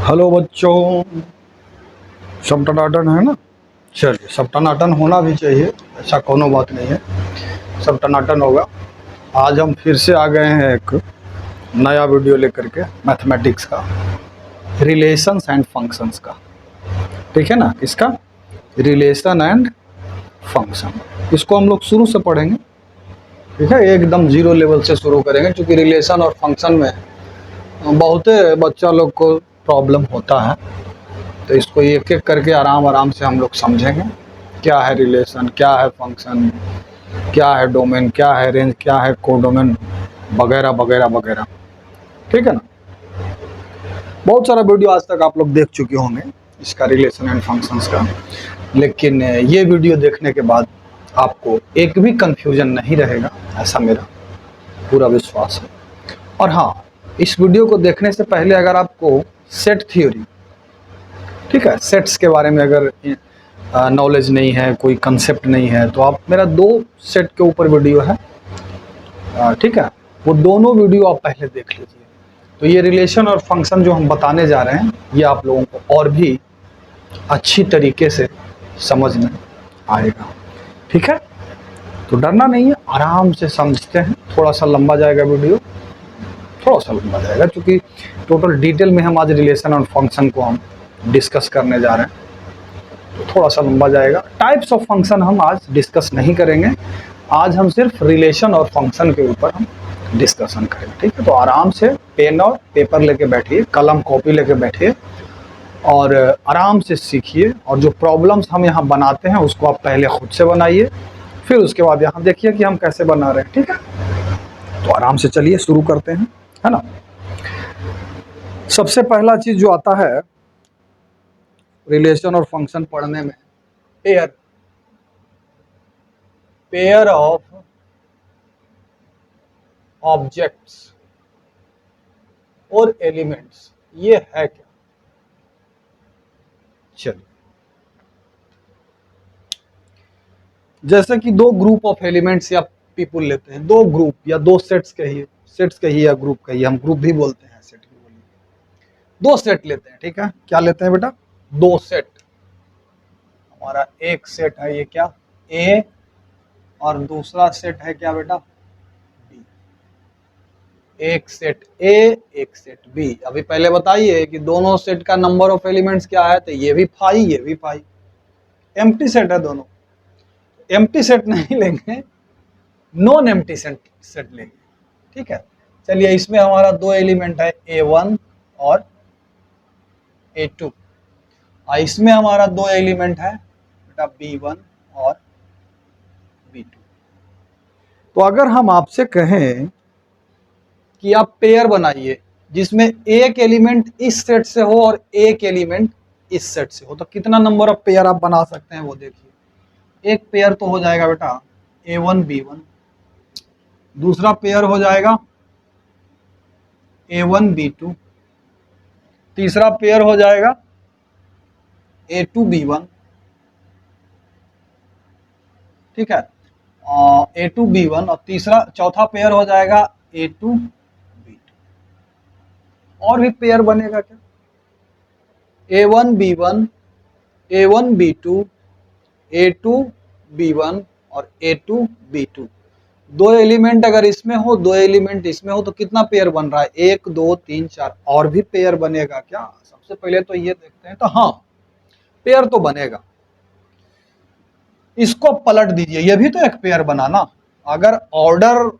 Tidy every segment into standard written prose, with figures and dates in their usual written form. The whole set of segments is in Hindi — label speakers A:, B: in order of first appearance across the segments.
A: हेलो बच्चों, सब टनाटन है ना। चलिए, सब टनाटन होना भी चाहिए, ऐसा कोनो बात नहीं है, सब टनाटन होगा। आज हम फिर से आ गए हैं एक नया वीडियो लेकर के, मैथमेटिक्स का, रिलेशंस एंड फंक्शंस का। ठीक है ना, किसका? Relation and function. इसको हम लोग शुरू से पढ़ेंगे, ठीक है, एकदम जीरो लेवल से शुरू करेंगे, क्योंकि रिलेशन और फंक्शन में बहुत बच्चा लोग को प्रॉब्लम होता है। तो इसको एक एक करके आराम आराम से हम लोग समझेंगे, क्या है रिलेशन, क्या है फंक्शन, क्या है डोमेन, क्या है रेंज, क्या है कोडोमेन, वगैरह वगैरह वगैरह। ठीक है ना। बहुत सारा वीडियो आज तक आप लोग देख चुके होंगे इसका, रिलेशन एंड फंक्शंस का, लेकिन ये वीडियो देखने के बाद आपको एक भी कंफ्यूजन नहीं रहेगा, ऐसा मेरा पूरा विश्वास है। और हाँ, इस वीडियो को देखने से पहले अगर आपको सेट थ्योरी, ठीक है, सेट्स के बारे में अगर नॉलेज नहीं है, कोई कंसेप्ट नहीं है, तो आप मेरा 2 सेट के ऊपर वीडियो है, ठीक है, वो दोनों वीडियो आप पहले देख लीजिए। तो ये रिलेशन और फंक्शन जो हम बताने जा रहे हैं, ये आप लोगों को और भी अच्छी तरीके से समझ में आएगा। ठीक है, तो डरना नहीं है, आराम से समझते हैं। थोड़ा सा लंबा जाएगा वीडियो, थोड़ा सा लंबा जाएगा, क्योंकि टोटल डिटेल में हम आज रिलेशन और फंक्शन को हम डिस्कस करने जा रहे हैं, तो थोड़ा सा लंबा जाएगा। टाइप्स ऑफ फंक्शन हम आज डिस्कस नहीं करेंगे, आज हम सिर्फ रिलेशन और फंक्शन के ऊपर हम डिस्कशन करेंगे। ठीक है, तो आराम से पेन और पेपर लेके बैठिए, कलम कॉपी लेके बैठिए और आराम से सीखिए। और जो प्रॉब्लम्स हम यहाँ बनाते हैं उसको आप पहले खुद से बनाइए, फिर उसके बाद यहाँ देखिए कि हम कैसे बना रहे हैं। ठीक है, तो आराम से चलिए शुरू करते हैं, है ना। सबसे पहला चीज जो आता है रिलेशन और फंक्शन पढ़ने में, पेयर ऑफ ऑब्जेक्ट्स और एलिमेंट्स, ये है क्या? चलिए, जैसे कि 2 ग्रुप ऑफ एलिमेंट्स या पीपुल लेते हैं, 2 ग्रुप या 2 सेट्स कहिए, सेट्स कहिए या ग्रुप कहिए, हम ग्रुप भी बोलते हैं, सेट भी बोलिए। 2 सेट लेते हैं, ठीक है, क्या लेते हैं बेटा? 2 सेट। हमारा एक सेट है ये क्या? ए, और दूसरा सेट है क्या बेटा? बी। एक सेट ए, एक सेट बी। अभी पहले बताइए कि दोनों सेट का नंबर ऑफ एलिमेंट्स क्या है, तो ये भी 5, ये भी 5। एम्प्टी सेट है दोनों, एम्प्टी सेट नहीं लेंगे, नॉन एम्प्टी सेट लेंगे। ठीक है, चलिए, इसमें हमारा 2 एलिमेंट है, A1 और A2। इसमें हमारा 2 एलिमेंट है बेटा, B1 और B2। तो अगर हम आपसे कहें कि आप पेयर बनाइए जिसमें एक एलिमेंट इस सेट से हो और एक एलिमेंट इस सेट से हो, तो कितना नंबर ऑफ पेयर आप बना सकते हैं वो देखिए। एक पेयर तो हो जाएगा बेटा A1 B1, दूसरा पेयर हो जाएगा A1 B2, तीसरा पेयर हो जाएगा A2 B1। ठीक है, A2 B1, और चौथा पेयर हो जाएगा A2 B2। और भी पेयर बनेगा क्या? A1 B1, A1 B2, A2 B1 और A2 B2। 2 एलिमेंट अगर इसमें हो, 2 एलिमेंट इसमें हो, तो कितना पेयर बन रहा है? 1 2 3 4। और भी पेयर बनेगा क्या? सबसे पहले तो ये देखते हैं। तो हाँ, पेयर तो बनेगा। इसको पलट दीजिए, ये भी तो एक पेयर बना ना। अगर ऑर्डर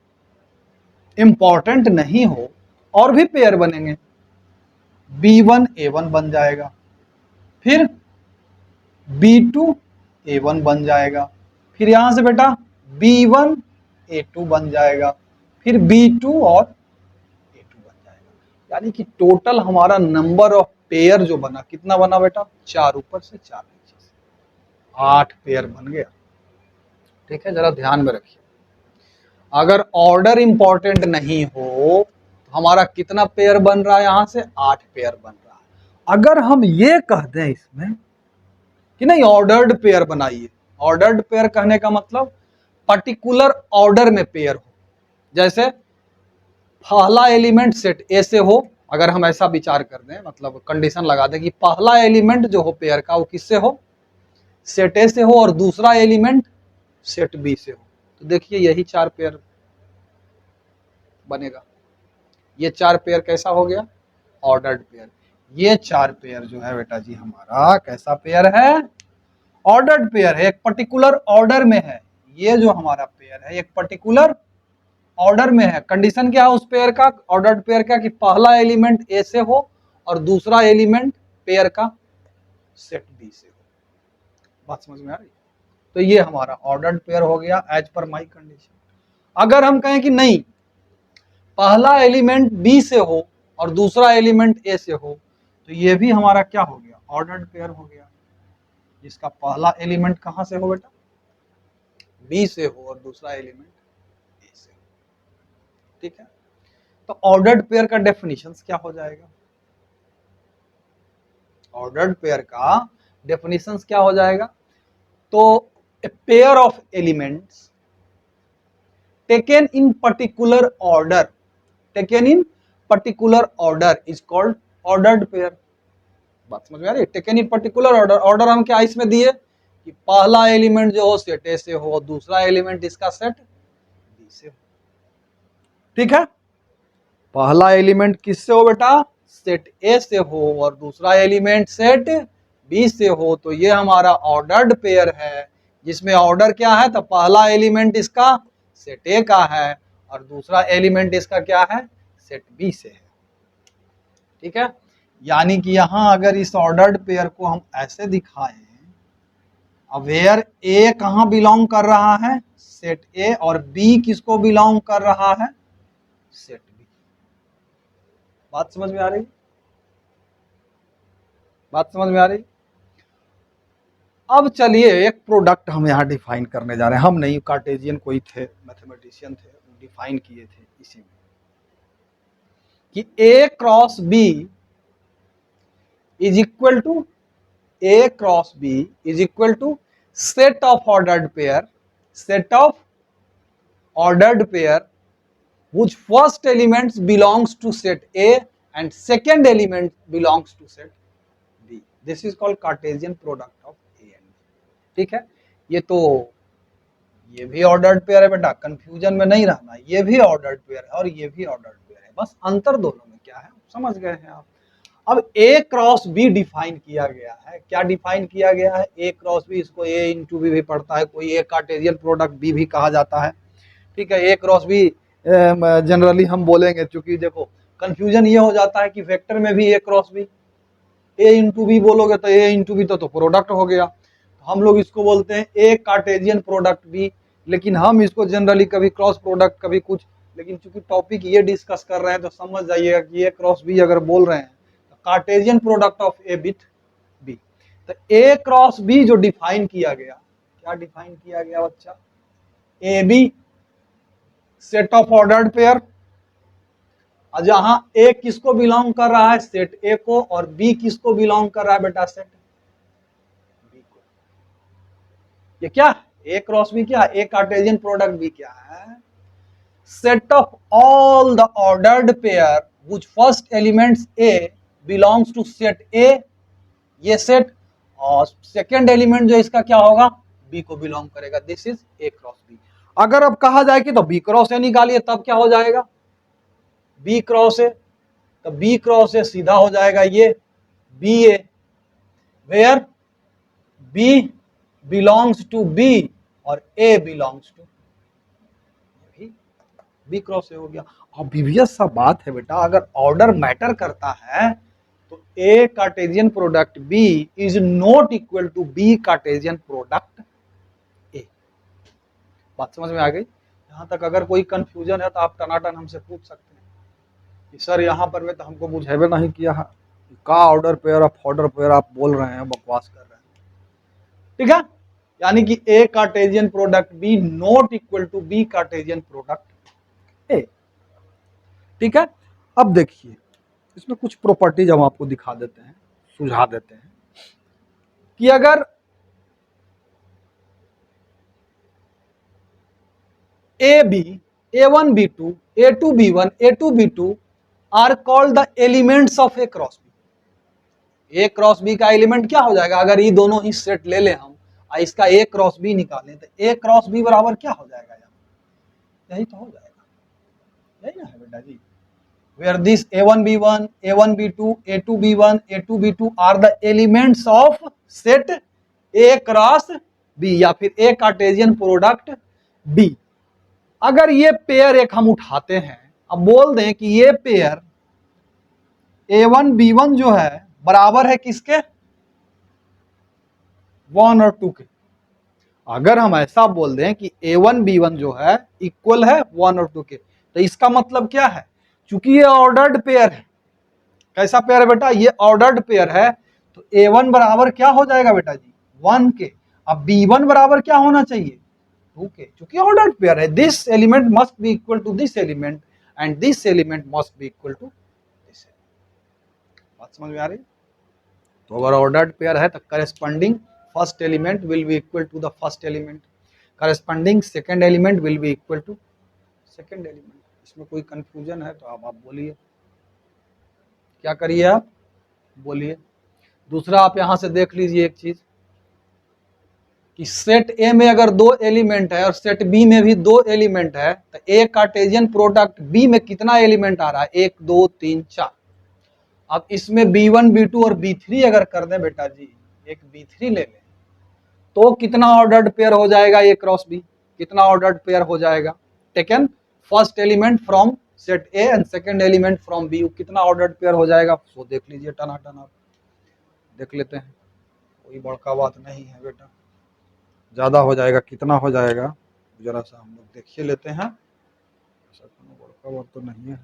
A: इंपॉर्टेंट नहीं हो, और भी पेयर बनेंगे। B1 A1 बन जाएगा, फिर B2 A1 बन जाएगा, फिर यहां से बेटा B1 A2 बन जाएगा, फिर B2 और A2 बन जाएगा। यानी कि टोटल हमारा नंबर ऑफ पेयर जो बना, कितना बना बेटा? 4 ऊपर से 4 नीचे से, 8 पेयर बन गया। ठीक है, जरा ध्यान में रखिए। अगर ऑर्डर इंपॉर्टेंट नहीं हो तो हमारा कितना पेयर बन रहा है? यहां से 8 पेयर बन रहा है। अगर हम ये कह दें इसमें कि नहीं, ऑर्डर्ड पेयर बनाइए, ऑर्डर्ड पेयर कहने का मतलब पर्टिकुलर ऑर्डर में पेयर हो। जैसे पहला एलिमेंट सेट ए से हो
B: अगर हम ऐसा विचार कर दें, मतलब कंडीशन लगा दें कि पहला एलिमेंट जो हो पेयर का वो किससे हो, सेट ए से हो, और दूसरा एलिमेंट सेट बी से हो, तो देखिए यही 4 पेयर बनेगा। ये 4 पेयर कैसा हो गया, ऑर्डर्ड पेयर। ये 4 पेयर जो है बेटा जी हमारा कैसा पेयर है, ऑर्डर्ड पेयर है, एक पर्टिकुलर ऑर्डर में है। ये जो हमारा पेयर है एक पर्टिकुलर ऑर्डर में है। कंडीशन क्या है उस पेयर का, ऑर्डर्ड पेयर का, कि पहला एलिमेंट ए से हो और दूसरा एलिमेंट पेयर का सेट बी से हो। बात समझ में आ रही है? तो ये हमारा ऑर्डर्ड पेयर हो गया एज पर माई कंडीशन। अगर हम कहें कि नहीं, पहला एलिमेंट बी से हो और दूसरा एलिमेंट ए से हो, तो ये भी हमारा क्या हो गया, ऑर्डर्ड पेयर हो गया, जिसका पहला एलिमेंट कहां से हो बेटा, बी से हो और दूसरा एलिमेंट ए से हो। ठीक है, तो ऑर्डर्ड पेयर का डेफिनेशन क्या हो जाएगा, ऑर्डर्ड पेयर का डेफिनेशन क्या हो जाएगा, तो a pair of elements taken in particular order, taken in particular order is called ordered pair. बात समझ में आ रही है, taken in particular order. Order हम क्या इसमें दिए कि पहला एलिमेंट जो हो सेट ए से हो और दूसरा एलिमेंट इसका सेट बी से हो। ठीक है, पहला एलिमेंट किससे हो बेटा, सेट ए से हो और दूसरा एलिमेंट सेट बी से हो, तो ये हमारा ऑर्डर्ड पेयर है, जिसमें ऑर्डर क्या है, तो पहला एलिमेंट इसका सेट ए का है और दूसरा एलिमेंट इसका क्या है, सेट बी से है। ठीक है, यानी कि यहां अगर इस ऑर्डर्ड पेयर को हम ऐसे दिखाएं, वेयर ए कहां बिलोंग कर रहा है, सेट ए, और बी किसको बिलोंग कर रहा है, सेट बी। बात समझ में आ रही, बात समझ में आ रही। अब चलिए एक प्रोडक्ट हम यहां डिफाइन करने जा रहे हैं। हम नहीं, कार्टेशियन कोई थे, मैथमेटिशियन थे, डिफाइन किए थे इसी में कि A cross B is equal to, A cross B is equal to set of ordered pair, set of ordered pair whose first element belongs to set A and second element belongs to set B. This is called Cartesian product of A and B. ठीक है, ये तो ये भी ऑर्डर्ड पेयर है बेटा, कंफ्यूजन में नहीं रहना, ये भी ऑर्डर्ड पेयर है और ये भी ऑर्डर्ड पेयर है, बस अंतर दोनों में क्या है समझ गए हैं आप। अब ए क्रॉस बी डिफाइन किया गया है, क्या डिफाइन किया गया है, ए क्रॉस बी, इसको ए इंटू बी भी पढ़ता है कोई, ए कार्टेशियन प्रोडक्ट बी भी कहा जाता है। ठीक है, ए क्रॉस बी जनरली हम बोलेंगे, क्योंकि देखो कंफ्यूजन ये हो जाता है कि वेक्टर में भी ए cross B, A into B बोलोगे तो ए इंटू बी तो प्रोडक्ट हो गया, तो हम लोग इसको बोलते हैं ए कार्टेशियन प्रोडक्ट बी, लेकिन हम इसको जनरली कभी क्रॉस प्रोडक्ट कभी कुछ, लेकिन चूंकि टॉपिक ये डिस्कस कर रहे हैं तो समझ जाइएगा कि ए क्रॉस बी अगर बोल रहे हैं Cartesian product of A with B. तो ए क्रॉस बी जो डिफाइन किया गया, क्या डिफाइन किया गया बच्चा, A B set of ordered pair, जहां ए किसको बिलोंग कर रहा है, सेट ए को, और बी किसको बिलोंग कर रहा है बेटा, सेट बी को। ये क्या है, ए क्रॉस बी क्या है, ए कार्टेशियन प्रोडक्ट बी क्या है, set of all the ordered pair which first elements A belongs to set A, ये सेट, और सेकेंड एलिमेंट जो इसका क्या होगा, बी को बिलोंग करेगा, this is A cross B. अगर अब कहा जाए कि तो बी क्रॉस ए निकालिए, तब क्या हो जाएगा, बी क्रॉस ए, तो बी क्रॉस ए सीधा हो जाएगा ये B A, where B belongs to B और A belongs to B cross A हो गया। ऑब्वियस सा बात है बेटा, अगर ऑर्डर मैटर करता है तो A Cartesian product B is not equal to B Cartesian product A. बात समझ में आ गई, यहां तक अगर कोई कंफ्यूजन है तो आप टनाटन हमसे पूछ सकते हैं कि सर यहाँ पर में तो हमको बुझेबे नहीं किया है, का ऑर्डर पेयर ऑफ पेयर आप बोल रहे हैं, बकवास कर रहे हैं। ठीक है, यानी कि A Cartesian product B not equal to B Cartesian product A. ठीक है, अब देखिए इसमें कुछ प्रॉपर्टीज हम आपको दिखा देते हैं, सुझा देते हैं कि अगर A B, A one B two, A two B one, A two B two are called the elements of A cross B. A cross B का एलिमेंट क्या हो जाएगा, अगर ये दोनों ही सेट ले लें हम और इसका ए क्रॉस बी निकालें तो ए क्रॉस बी बराबर क्या हो जाएगा यार, यही तो हो जाएगा, यही ना है बेटा जी। Where this A1B1, A1B2, A2B1, A2B2 are the elements of set A cross B या फिर A कार्टेशियन प्रोडक्ट B। अगर ये पेयर एक हम उठाते हैं, अब बोल दें कि ये पेयर A1B1 जो है बराबर है किसके, 1 और 2 के। अगर हम ऐसा बोल दें कि A1B1 जो है इक्वल है 1 और 2 के, तो इसका मतलब क्या है, चूंकि ये ऑर्डर्ड पेयर है, कैसा पेयर है बेटा, ये ऑर्डर्ड पेयर है, तो A1 बराबर क्या हो जाएगा बेटा जी, 1 के। अब B1 बराबर क्या होना चाहिए, 2 के, चूंकि ऑर्डर्ड पेयर है। This element must be equal to this element and this element must be equal to this. बात समझ में आ रही है। तो अगर ऑर्डर्ड पेयर है तो corresponding first element will be equal to the first element, corresponding second element will be equal to second element. इसमें कोई कंफ्यूजन है तो आप बोलिए, क्या करिए आप बोलिए। दूसरा आप यहां से देख लीजिए एक चीज कि सेट ए में अगर 2 एलिमेंट है और सेट बी में भी 2 एलिमेंट है, तो ए कार्टेशियन प्रोडक्ट बी में कितना एलिमेंट आ रहा है, 1 2 3 4। अब इसमें B1 B2 और B3 अगर कर दें बेटा जी, एक B3 ले लें, तो कितना ऑर्डर्ड पेयर हो जाएगा ए क्रॉस बी, कितना ऑर्डर्ड पेयर हो जाएगा, taken first element from set A and second element from B, कितना ऑर्डर्ड पेयर हो जाएगा, सो देख लीजिए टनाटन, आप देख लेते हैं, कोई बड़का बात नहीं है बेटा, ज्यादा हो जाएगा, कितना हो जाएगा जरा सा हम लोग देखिए लेते हैं, ऐसा कोई बड़का बात तो नहीं है,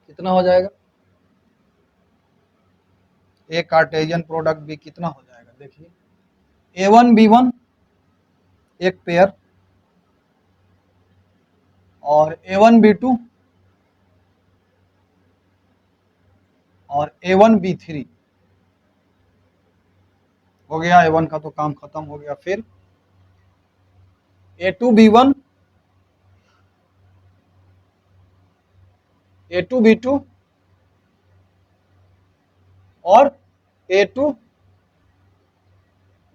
B: कितना हो जाएगा ए कार्टेशियन प्रोडक्ट बी कितना हो जाएगा, देखिए A1 B1 एक पेयर और A1 B2 और A1 B3 हो गया, A1 का तो काम खत्म हो गया। फिर A2 B1 A2 B2 और A2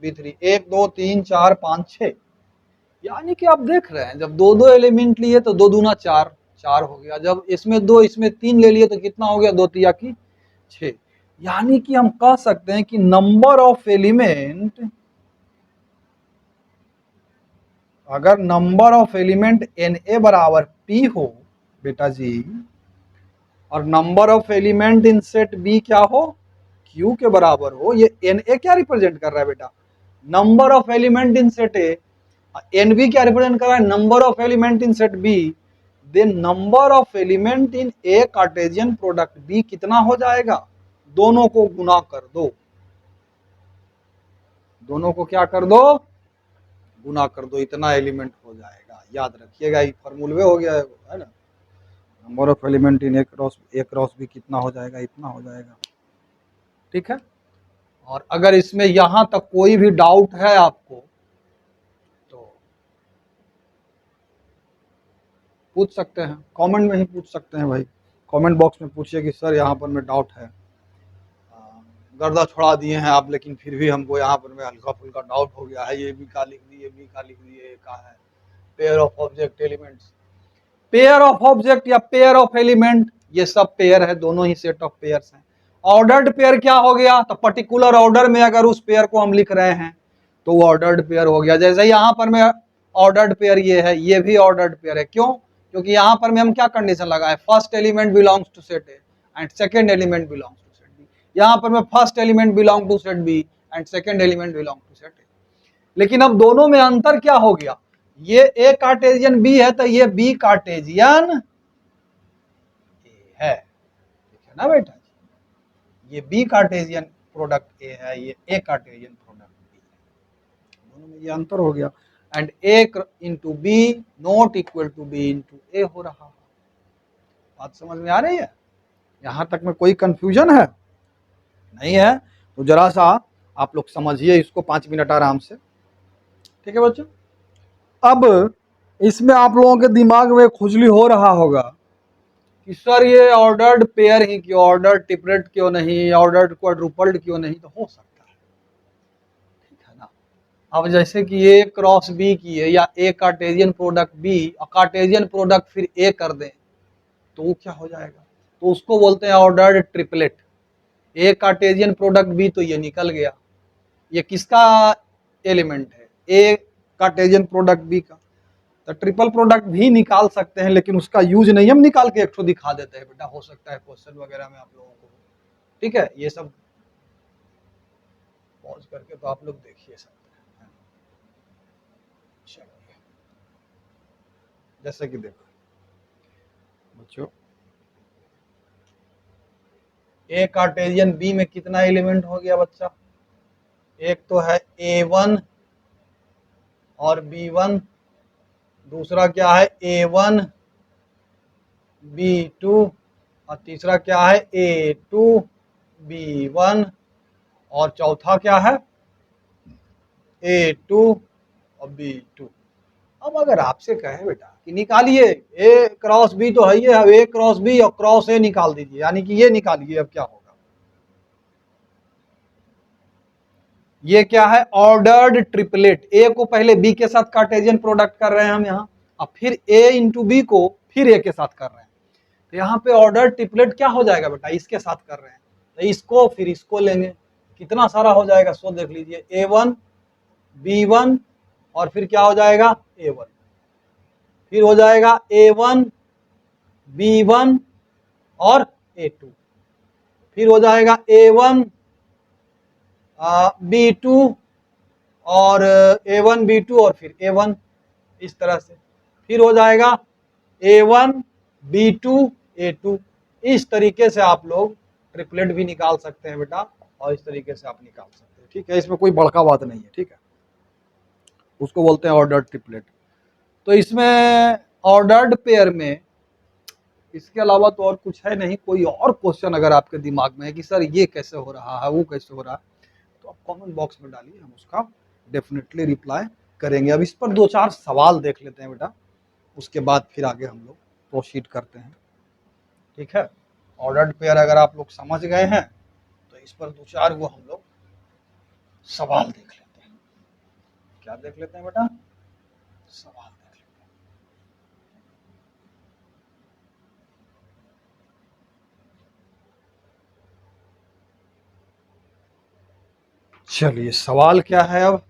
B: B3, 1 2 3 4 5 6, यानी कि आप देख रहे हैं जब 2 2 एलिमेंट लिए तो 2 दूना 4 4 हो गया, जब इसमें 2 इसमें 3 ले लिए तो कितना हो गया, 2 तिया की 6। यानी कि हम कह सकते हैं कि नंबर ऑफ एलिमेंट, अगर नंबर ऑफ एलिमेंट Na बराबर P हो बेटा जी, और number of element in set B क्या हो, Q के बराबर हो, ये Na क्या रिप्रेजेंट कर रहा है बेटा, number of element in set A, Nb क्या रिप्रेजेंट कर रहा है, number of element in set B, then number of element in A Cartesian product B कितना हो जाएगा, दोनों को गुना कर दो, दोनों को क्या कर दो, गुना कर दो, इतना एलिमेंट हो जाएगा, याद रखिएगा, ये फॉर्मूले हो गया है ना, number of element in A cross B कितना हो जाएगा, इतना हो जाएगा, ठीक है। और अगर इसमें यहां तक कोई भी डाउट है आपको तो पूछ सकते हैं, कमेंट में ही पूछ सकते हैं भाई, कमेंट बॉक्स में पूछिए कि सर यहाँ पर में डाउट है, गर्दा छोड़ा दिए हैं आप, लेकिन फिर भी हमको यहाँ पर में हल्का फुल्का डाउट हो गया है, ये भी का लिख दिए, बी का लिख दिए, का है pair of object elements, pair of object या पेयर ऑफ एलिमेंट, ये सब पेयर है, दोनों ही सेट ऑफ पेयर्स हैं। ऑर्डर्ड पेयर क्या हो गया, तो पर्टिकुलर ऑर्डर में अगर उस पेयर को हम लिख रहे हैं तो वो ऑर्डर्ड पेयर हो गया, जैसे यहाँ पर में ऑर्डर्ड पेयर ये है, ये भी ऑर्डर्ड पेयर है, क्यों, क्योंकि यहाँ पर में हम क्या कंडीशन लगाए, first element belongs to set A and second element belongs to set B, यहाँ पर में first element belong to set B and second element belong to set A. लेकिन अब दोनों में अंतर क्या हो गया, ये ए कार्टेशियन बी है तो ये बी कार्टेशियन ए है, ठीक है ना बेटा, ये बी कार्टेशियन प्रोडक्ट ए है, ये ए कार्टेशियन प्रोडक्ट बी है, दोनों में ये अंतर हो गया, and A into B not equal to B into A हो रहा है। बात समझ में आ रही है, यहां तक में कोई कंफ्यूजन है नहीं है, तो जरा सा आप लोग समझिए इसको 5 मिनट आराम से, ठीक है बच्चों। अब इसमें आप लोगों के दिमाग में खुजली हो रहा होगा कि सर ये ऑर्डर्ड पेयर ही क्यों, ऑर्डर ट्रिपलेट क्यों नहीं, ऑर्डर्ड क्वाड्रुपल्ड क्यों नहीं, तो हो सकता है, ठीक है ना। अब जैसे कि ए क्रॉस बी की है, या ए कार्टेशियन प्रोडक्ट बी और कार्टेशियन प्रोडक्ट फिर ए कर दें, तो वो क्या हो जाएगा, तो उसको बोलते हैं ऑर्डर्ड ट्रिपलेट। ए कार्टेशियन प्रोडक्ट बी, तो ये निकल गया, ये किसका एलिमेंट है, ए कार्टेशियन प्रोडक्ट बी का। तो ट्रिपल प्रोडक्ट भी निकाल सकते हैं, लेकिन उसका यूज नहीं, हम निकाल के एक ठो दिखा देते हैं बेटा, हो सकता है क्वेश्चन वगैरह में आप लोगों को, ठीक है। ये सब पॉज करके तो आप लोग देखिए सकते हैं। चलिए, जैसे कि देखो बच्चों, ए कार्टेशियन बी में कितना एलिमेंट हो गया बच्चा, एक तो है A1 और B1, दूसरा क्या है A1 B2, और तीसरा क्या है A2 B1, और चौथा क्या है A2 और B2। अब अगर आपसे कहे बेटा कि निकालिए A क्रॉस B, तो है ये, अब A क्रॉस B और क्रॉस A निकाल दीजिए, यानी कि ये निकालिए, अब क्या होगा, ये क्या है ऑर्डर्ड ट्रिपलेट। ए को पहले बी के साथ कार्टेशियन प्रोडक्ट कर रहे हैं हम यहाँ, अब फिर ए इंटू बी को फिर ए के साथ कर रहे हैं, तो यहाँ पे ऑर्डर्ड ट्रिपलेट क्या हो जाएगा बेटा, इसके साथ कर रहे हैं, तो इसको फिर इसको लेंगे, कितना सारा हो जाएगा, सो देख लीजिए A1 B1 और फिर क्या हो जाएगा A1, फिर हो जाएगा A1 B1 और A2, फिर हो जाएगा A1 B2 और A1 B2 और फिर A1, इस तरह से फिर हो जाएगा A1 B2 A2। इस तरीके से आप लोग ट्रिपलेट भी निकाल सकते हैं बेटा, और इस तरीके से आप निकाल सकते हैं, ठीक है, इसमें कोई बड़का बात नहीं है, ठीक है, उसको बोलते हैं ऑर्डर्ड ट्रिपलेट। तो इसमें ऑर्डर्ड पेयर में इसके अलावा तो और कुछ है नहीं। कोई और क्वेश्चन अगर आपके दिमाग में है कि सर ये कैसे हो रहा है, वो कैसे हो रहा है, तो आप कमेंट बॉक्स में डालिए, हम उसका डेफिनेटली रिप्लाई करेंगे। अब इस पर दो चार सवाल देख लेते हैं बेटा, उसके बाद फिर आगे हम लोग प्रोसीड करते हैं, ठीक है। ऑर्डर्ड पेयर अगर आप लोग समझ गए हैं, तो इस पर दो चार वो हम लोग सवाल देख लेते हैं। क्या देख लेते हैं बेटा, सवाल देख लेते हैं। चलिए, सवाल क्या है अब,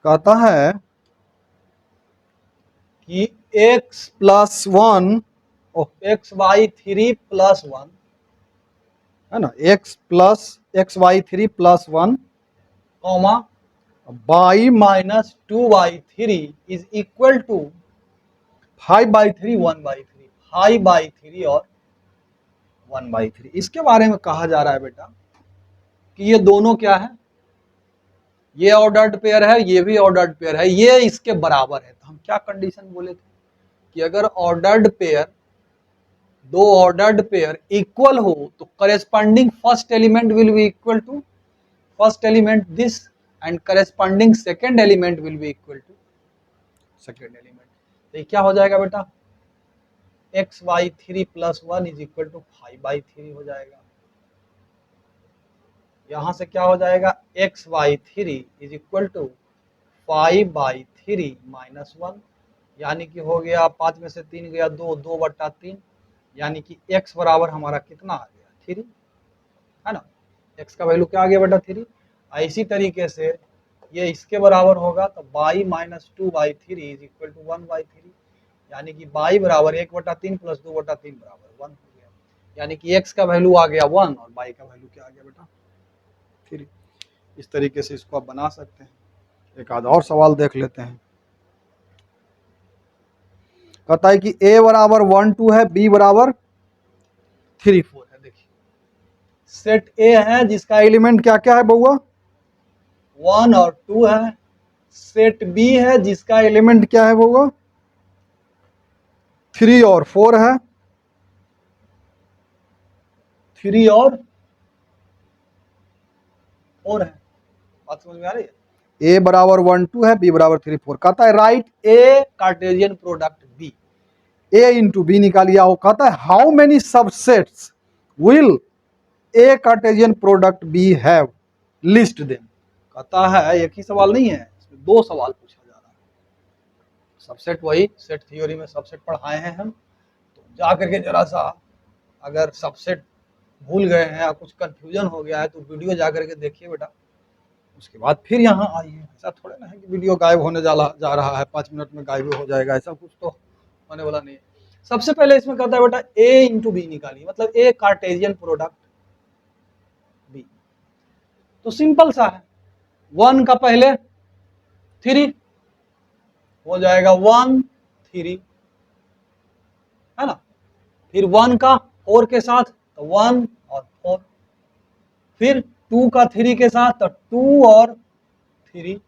B: कहता है कि x plus 1 X Y 3 plus 1 है ना, x+x y3+1 comma y minus 2y3 is equal to 5/3 1/3, 5/3 और 1/3। इसके बारे में कहा जा रहा है बेटा कि ये दोनों क्या है, ये ऑर्डर्ड पेयर है, ये भी ऑर्डर्ड पेयर है, ये इसके बराबर है। तो हम क्या कंडीशन बोले थे कि अगर ऑर्डर्ड पेयर, दो ऑर्डर्ड पेयर इक्वल हो, तो corresponding first element will be equal to first element this, and corresponding second element will be equal to second element. तो ये क्या हो जाएगा बेटा, x/3+1 इज इक्वल टू 5/3 हो जाएगा। यहां से क्या हो जाएगा, x/3 is equal to 5/3 minus 1, यानी कि हो गया 5 में से 3 गया 2, 2/3, यानी कि x बराबर हमारा कितना आ गया 3, है ना। x का वैल्यू क्या आ गया बेटा 3। इसी तरीके से ये इसके बराबर होगा, तो y minus 2/3 is equal to 1/3, यानी कि y बराबर 1/3 प्लस 2/3 बराबर 1 हो गया, यानी कि x का वैल्यू आ गया 1 और y का वैल्यू क्या आ गया बेटा 3। इस तरीके से इसको आप बना सकते हैं। एक आधा और सवाल देख लेते हैं। कहता है कि a बराबर 1 2 है, b बराबर 3 4 है। देखिए, सेट a है जिसका एलिमेंट क्या क्या है बउआ, 1 और 2 है। सेट b है जिसका एलिमेंट क्या है बउआ, 3 और 4 है। 3 और 4 है, बात समझ में आ रही है। ए बराबर 1 2 है, बी बराबर 3 4। कहता है write A Cartesian product B, A into B निकालिए आओ। कहता है how many subsets will A Cartesian product B have, list them. कहता है एक ही सवाल नहीं है, इसमें दो सवाल पूछा जा रहा है। सबसेट वही सेट थ्योरी में सबसेट पढ़ाए हैं हम, तो जा करके जरा सा अगर सबसेट भूल गए हैं या कुछ कंफ्यूजन हो गया है तो वीडियो जा करके देखिए बेटा, उसके बाद फिर यहाँ आइए। ऐसा थोड़ा ना है कि वीडियो गायब होने जा रहा है, 5 मिनट में गायब हो जाएगा, ऐसा कुछ तो होने वाला नहीं है। सबसे पहले इसमें कहता है बेटा ए इंटू बी निकालिए, मतलब ए कार्टेशियन प्रोडक्ट बी। तो सिंपल सा है, 1 का पहले 3 हो जाएगा 1 3, है ना। फिर 1 का 4 के साथ तो 1 और 4, फिर 2 का 3 के साथ तो 2 और 3,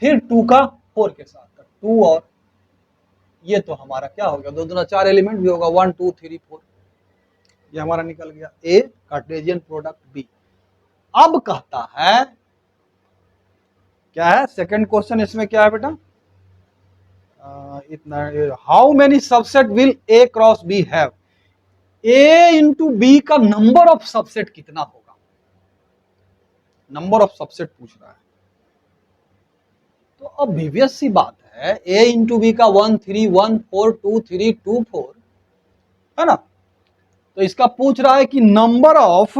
B: फिर 2 का 4 के साथ तो 2 और, ये तो हमारा क्या हो गया, 2 दूना 4 एलिमेंट भी होगा, 1 2 3 4, ये हमारा निकल गया ए कार्टेशियन प्रोडक्ट बी। अब कहता है क्या है सेकंड क्वेश्चन, इसमें क्या है बेटा, इतना how many subset will A cross B have, A into B का नंबर ऑफ सबसेट कितना होगा, नंबर ऑफ सबसेट पूछ रहा है। तो अब obvious सी बात है, a इंटू बी का 1 3 1 4 2 3 2 4 है ना। तो इसका पूछ रहा है कि नंबर ऑफ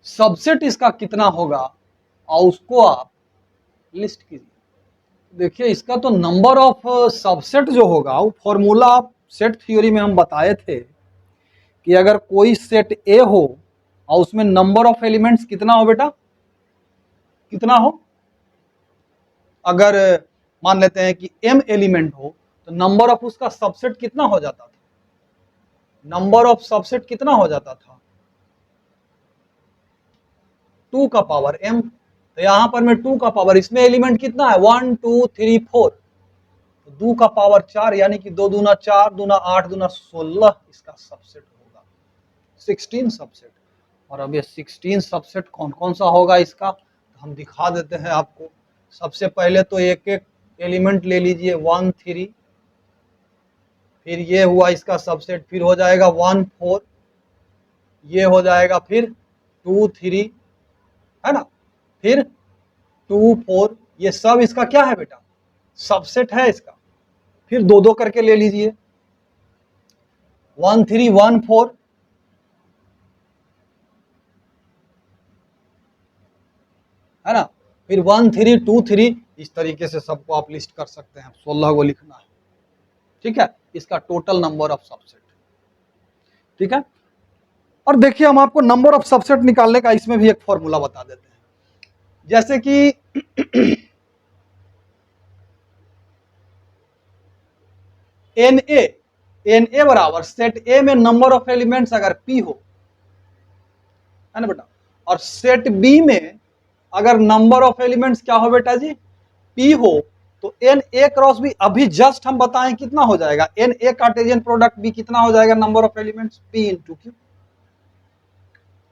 B: सबसेट इसका कितना होगा और उसको आप लिस्ट कीजिए। देखिए इसका तो नंबर ऑफ सबसेट जो होगा वो फॉर्मूला आप सेट थ्योरी में हम बताए थे कि अगर कोई सेट ए हो और उसमें नंबर ऑफ एलिमेंट्स कितना हो बेटा, कितना हो, अगर मान लेते हैं कि m एलिमेंट हो तो नंबर ऑफ उसका सबसेट कितना हो जाता था, नंबर ऑफ सबसेट कितना हो जाता था 2 का पावर m। तो यहां पर मैं 2 का पावर, इसमें एलिमेंट कितना है 1 2 3 4, तो 2 का पावर 4 यानी कि 2 दूना 4 दूना 8 दूना 16 इसका सबसेट होगा, 16 सबसेट। और अब ये 16 सबसेट कौन कौन सा होगा इसका, तो हम दिखा देते हैं आपको। सबसे पहले तो एक एक एलिमेंट ले लीजिए 1 3, फिर ये हुआ इसका सबसेट, फिर हो जाएगा 1 4, ये हो जाएगा फिर 2 3, है ना, फिर 2 4, ये सब इसका क्या है बेटा, सबसेट है इसका। फिर दो दो करके ले लीजिए 1 3 1 4, है ना, फिर 1 3 2 3, इस तरीके से सबको आप लिस्ट कर सकते हैं। 16 को लिखना है, ठीक है, इसका टोटल नंबर ऑफ सबसेट, ठीक है। और देखिए हम आपको नंबर ऑफ सबसेट निकालने का इसमें भी एक फॉर्मूला बता देते हैं, जैसे कि एन ए बराबर सेट ए में नंबर ऑफ एलिमेंट्स अगर पी हो, है ना बेटा, और सेट बी में अगर नंबर ऑफ एलिमेंट्स क्या हो बेटा जी, पी हो, तो एन ए क्रॉस बी अभी जस्ट हम बताएं कितना हो जाएगा, N A Cartesian product B कितना हो जाएगा, number of elements P into Q,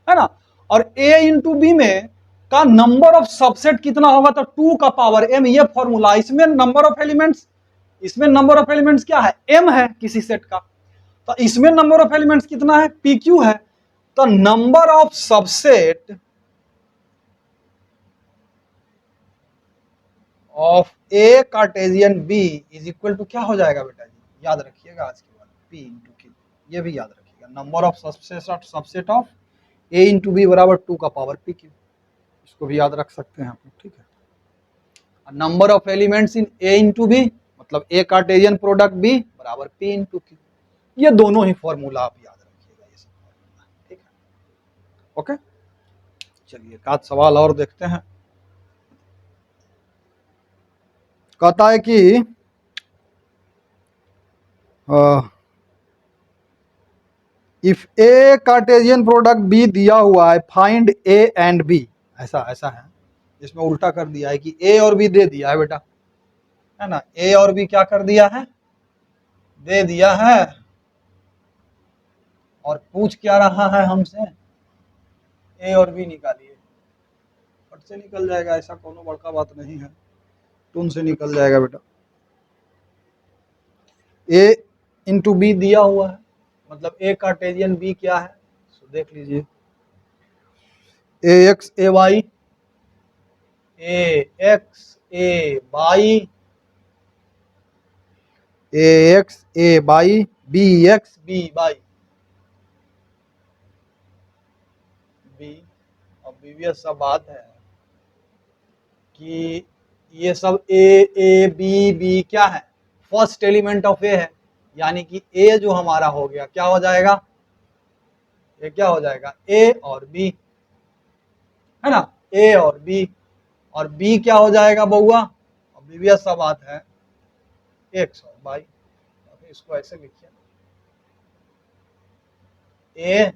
B: है ना। और ए इंटू बी में का नंबर ऑफ सबसेट कितना होगा, तो 2 का पावर m, ये फॉर्मूला। इसमें नंबर ऑफ एलिमेंट्स, इसमें नंबर ऑफ एलिमेंट्स क्या है, m है किसी सेट का, तो इसमें नंबर ऑफ एलिमेंट्स कितना है, pq है। तो number of subset of A Cartesian B is equal to क्या हो जाएगा बेटा जी, याद रखिएगा आज के बाद, p इंटू क्यू, ये भी याद रखिएगा। Number of subset of A into B बराबर 2 का पावर पी क्यू, इसको भी याद रख सकते हैं आप लोग, ठीक है। Number of elements in A into B मतलब ए कार्टेशियन प्रोडक्ट बी बराबर पी इंटू क्यू, ये दोनों ही फॉर्मूला आप याद रखिएगा, ये सब फॉर्मूला, ठीक है, ओके। चलिए एक आध सवाल और देखते हैं। कहता है कि if A Cartesian product B दिया हुआ है, फाइंड ए एंड बी, ऐसा ऐसा है, इसमें उल्टा कर दिया है कि ए और बी दे दिया है बेटा, है ना, ए और बी क्या कर दिया है, दे दिया है, और पूछ क्या रहा है हमसे, ए और बी निकालिए। फट से निकल जाएगा, ऐसा कोनो बड़का बात नहीं है, टून से निकल जाएगा बेटा। ए इंटू बी दिया हुआ है, मतलब ए कार्टेशियन बी क्या है, तो देख लीजिए A X A Y, A X A Y, A X A Y, B X B Y, B. अब बीवीएस सब बात है कि ये सब ए बी बी क्या है, फर्स्ट एलिमेंट ऑफ ए है, यानी कि ए जो हमारा हो गया क्या हो जाएगा, ये क्या हो जाएगा ए और बी, है ना, ए और बी, और बी क्या हो जाएगा बउआ, और बीवीएस सब बात है एक्स और वाई। इसको ऐसे लिखिए, ए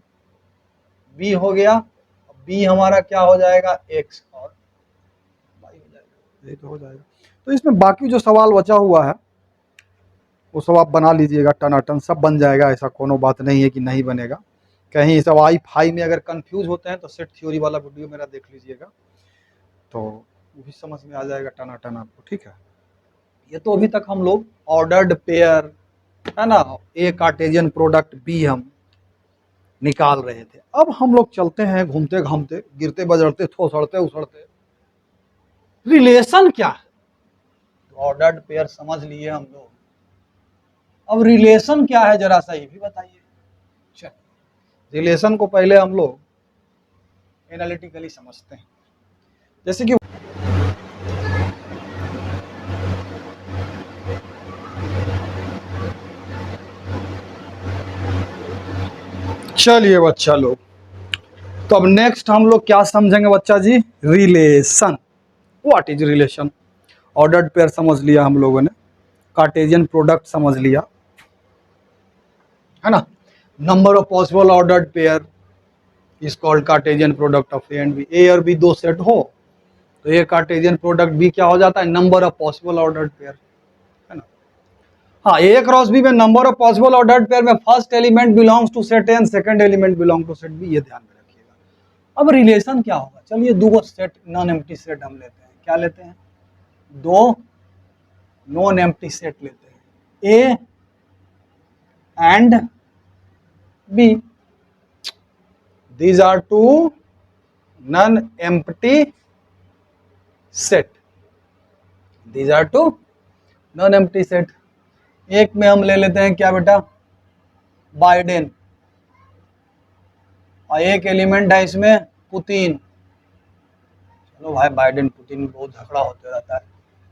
B: बी हो गया, बी हमारा क्या हो जाएगा एक्स और वाई हो जाएगा, ये तो हो जाएगा। तो इसमें बाकी जो सवाल बचा हुआ है वो सब आप बना लीजिएगा, टनाटन सब बन जाएगा, ऐसा कोनो बात नहीं है कि नहीं बनेगा। कहीं सब आई फाई में अगर कंफ्यूज होते हैं तो सेट थ्योरी वाला वीडियो मेरा देख लीजिएगा, तो वो भी समझ में आ जाएगा टनाटन आपको, ठीक है। ये तो अभी तक हम लोग ऑर्डर्ड पेयर, है ना, ए कार्टेशियन प्रोडक्ट बी हम निकाल रहे थे। अब हम लोग चलते हैं घूमते घामते, गिरते बजड़ते, थोसड़ते उछड़ते, रिलेशन क्या है, ऑर्डर्ड पेयर समझ लिए हम लोग, अब रिलेशन क्या है जरा सा ये भी बताइए। रिलेशन को पहले हम लोग एनालिटिकली समझते हैं, जैसे कि चलिए बच्चा लोग, तो अब नेक्स्ट हम लोग क्या समझेंगे बच्चा जी, relation. What is relation. Ordered pair समझ लिया हम लोगों ने, कार्टेशियन प्रोडक्ट समझ लिया, है ना, number of possible ordered pair is called Cartesian product of A and B, A और बी दो सेट हो तो ए कार्टेशियन प्रोडक्ट बी क्या हो जाता है, number of possible ordered pair, है ना। हाँ, ए क्रॉस बी में number of possible ordered pair में first element belongs to set A and second element belong to set B, ये ध्यान में रखिएगा। अब रिलेशन क्या होगा, चलिए दो सेट नॉन एम्प्टी सेट हम लेते हैं, क्या लेते हैं, दो नॉन एम्प्टी सेट लेते हैं, A and B, these are two non-empty set, these are two non-empty set। एक में हम ले लेते हैं क्या बेटा, बाइडेन, और एक एलिमेंट है इसमें पुतिन, चलो भाई बाइडेन पुतिन बहुत झगड़ा होते रहता है,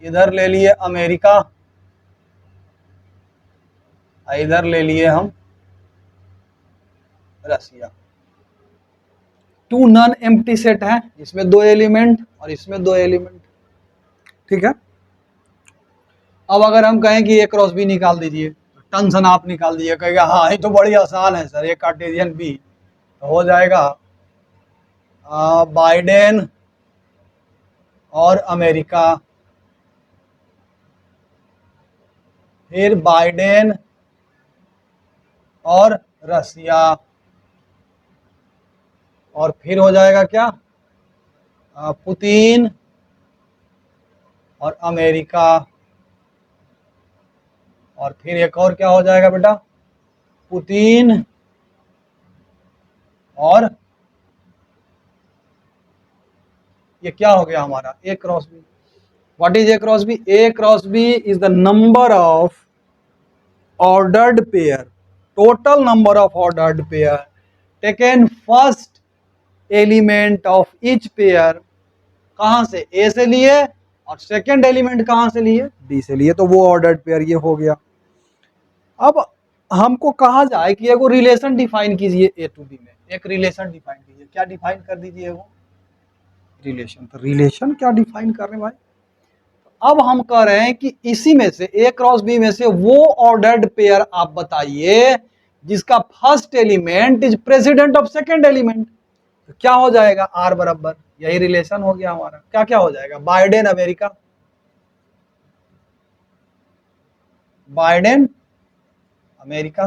B: इधर ले लिए अमेरिका, इधर ले लिए हम रसिया। टू नॉन एम्प्टी सेट है, इसमें दो एलिमेंट और इसमें दो एलिमेंट, ठीक है। अब अगर हम कहें कि ए क्रॉस बी निकाल दीजिए, तो टन आप निकाल दीजिए, कहेगा हाँ ये तो बड़ी आसान है सर, ए कार्टेशियन बी, तो हो जाएगा बाइडेन और अमेरिका, फिर बाइडेन और रसिया, और फिर हो जाएगा क्या, पुतिन और अमेरिका, और फिर एक और क्या हो जाएगा बेटा, पुतिन और ये क्या हो गया हमारा A cross B. What is A cross B, A cross B is the number of ordered pair, total number of ordered pair taken first element of each pair, कहां से, ए से लिए, और सेकेंड एलिमेंट कहां से लिए, बी से लिए, तो वो ऑर्डर्ड पेयर ये हो गया। अब हमको कहा जाए कि एगो रिलेशन डिफाइन कीजिए ए टू बी में, एक रिलेशन डिफाइन कीजिए, क्या डिफाइन कर दीजिए वो रिलेशन, तो रिलेशन क्या डिफाइन कर रहे हैं भाई। अब हम कह रहे हैं कि इसी में से ए क्रॉस बी में से वो ऑर्डर्ड पेयर आप बताइए जिसका first element is president of second element, तो क्या हो जाएगा आर बराबर, यही रिलेशन हो गया हमारा। क्या क्या हो जाएगा, बाइडेन अमेरिका, बाइडेन अमेरिका,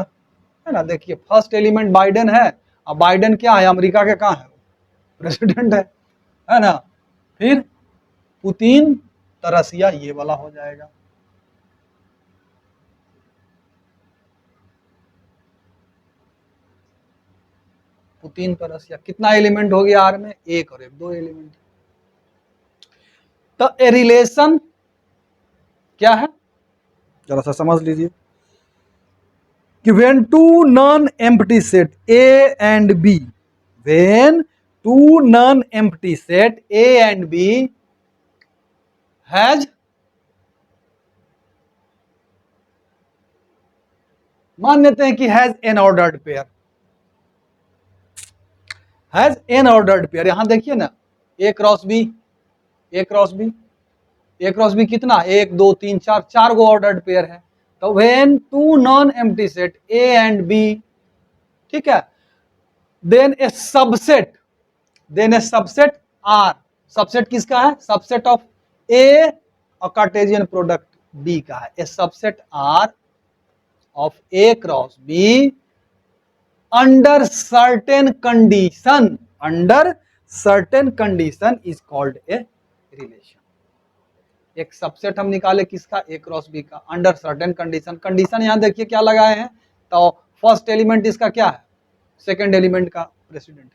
B: है ना, देखिए फर्स्ट एलिमेंट बाइडेन है, अब बाइडेन क्या है, अमेरिका के कहाँ है, प्रेसिडेंट है ना। फिर पुतीन तरसिया ये वाला हो जाएगा। पुतीन तरसिया कितना एलिमेंट हो गया आर में? एक और एक, दो एलिमेंट। तो ए रिलेशन क्या है जरा सा समझ लीजिए कि when two non empty set A and B, when two non empty set A and B has, मान लेते हैं कि has an ordered pair, has an ordered pair. यहां देखिए ना, A cross B, A cross B, A cross B कितना? एक दो तीन चार, चार गो ऑर्डर्ड पेयर है। तो when two non empty set A and B, ठीक है, then a subset, then a subset R, subset किसका है? सबसेट ऑफ ए और कार्टेशियन प्रोडक्ट बी का है। A subset R of A cross B under certain condition, under certain condition is called a relation. एक सबसेट हम निकाले किसका? ए क्रॉस बी का, अंडर सर्टेन कंडीशन। कंडीशन यहां देखिए क्या लगाए हैं, तो फर्स्ट एलिमेंट इसका क्या है? सेकंड एलिमेंट का प्रेसिडेंट है।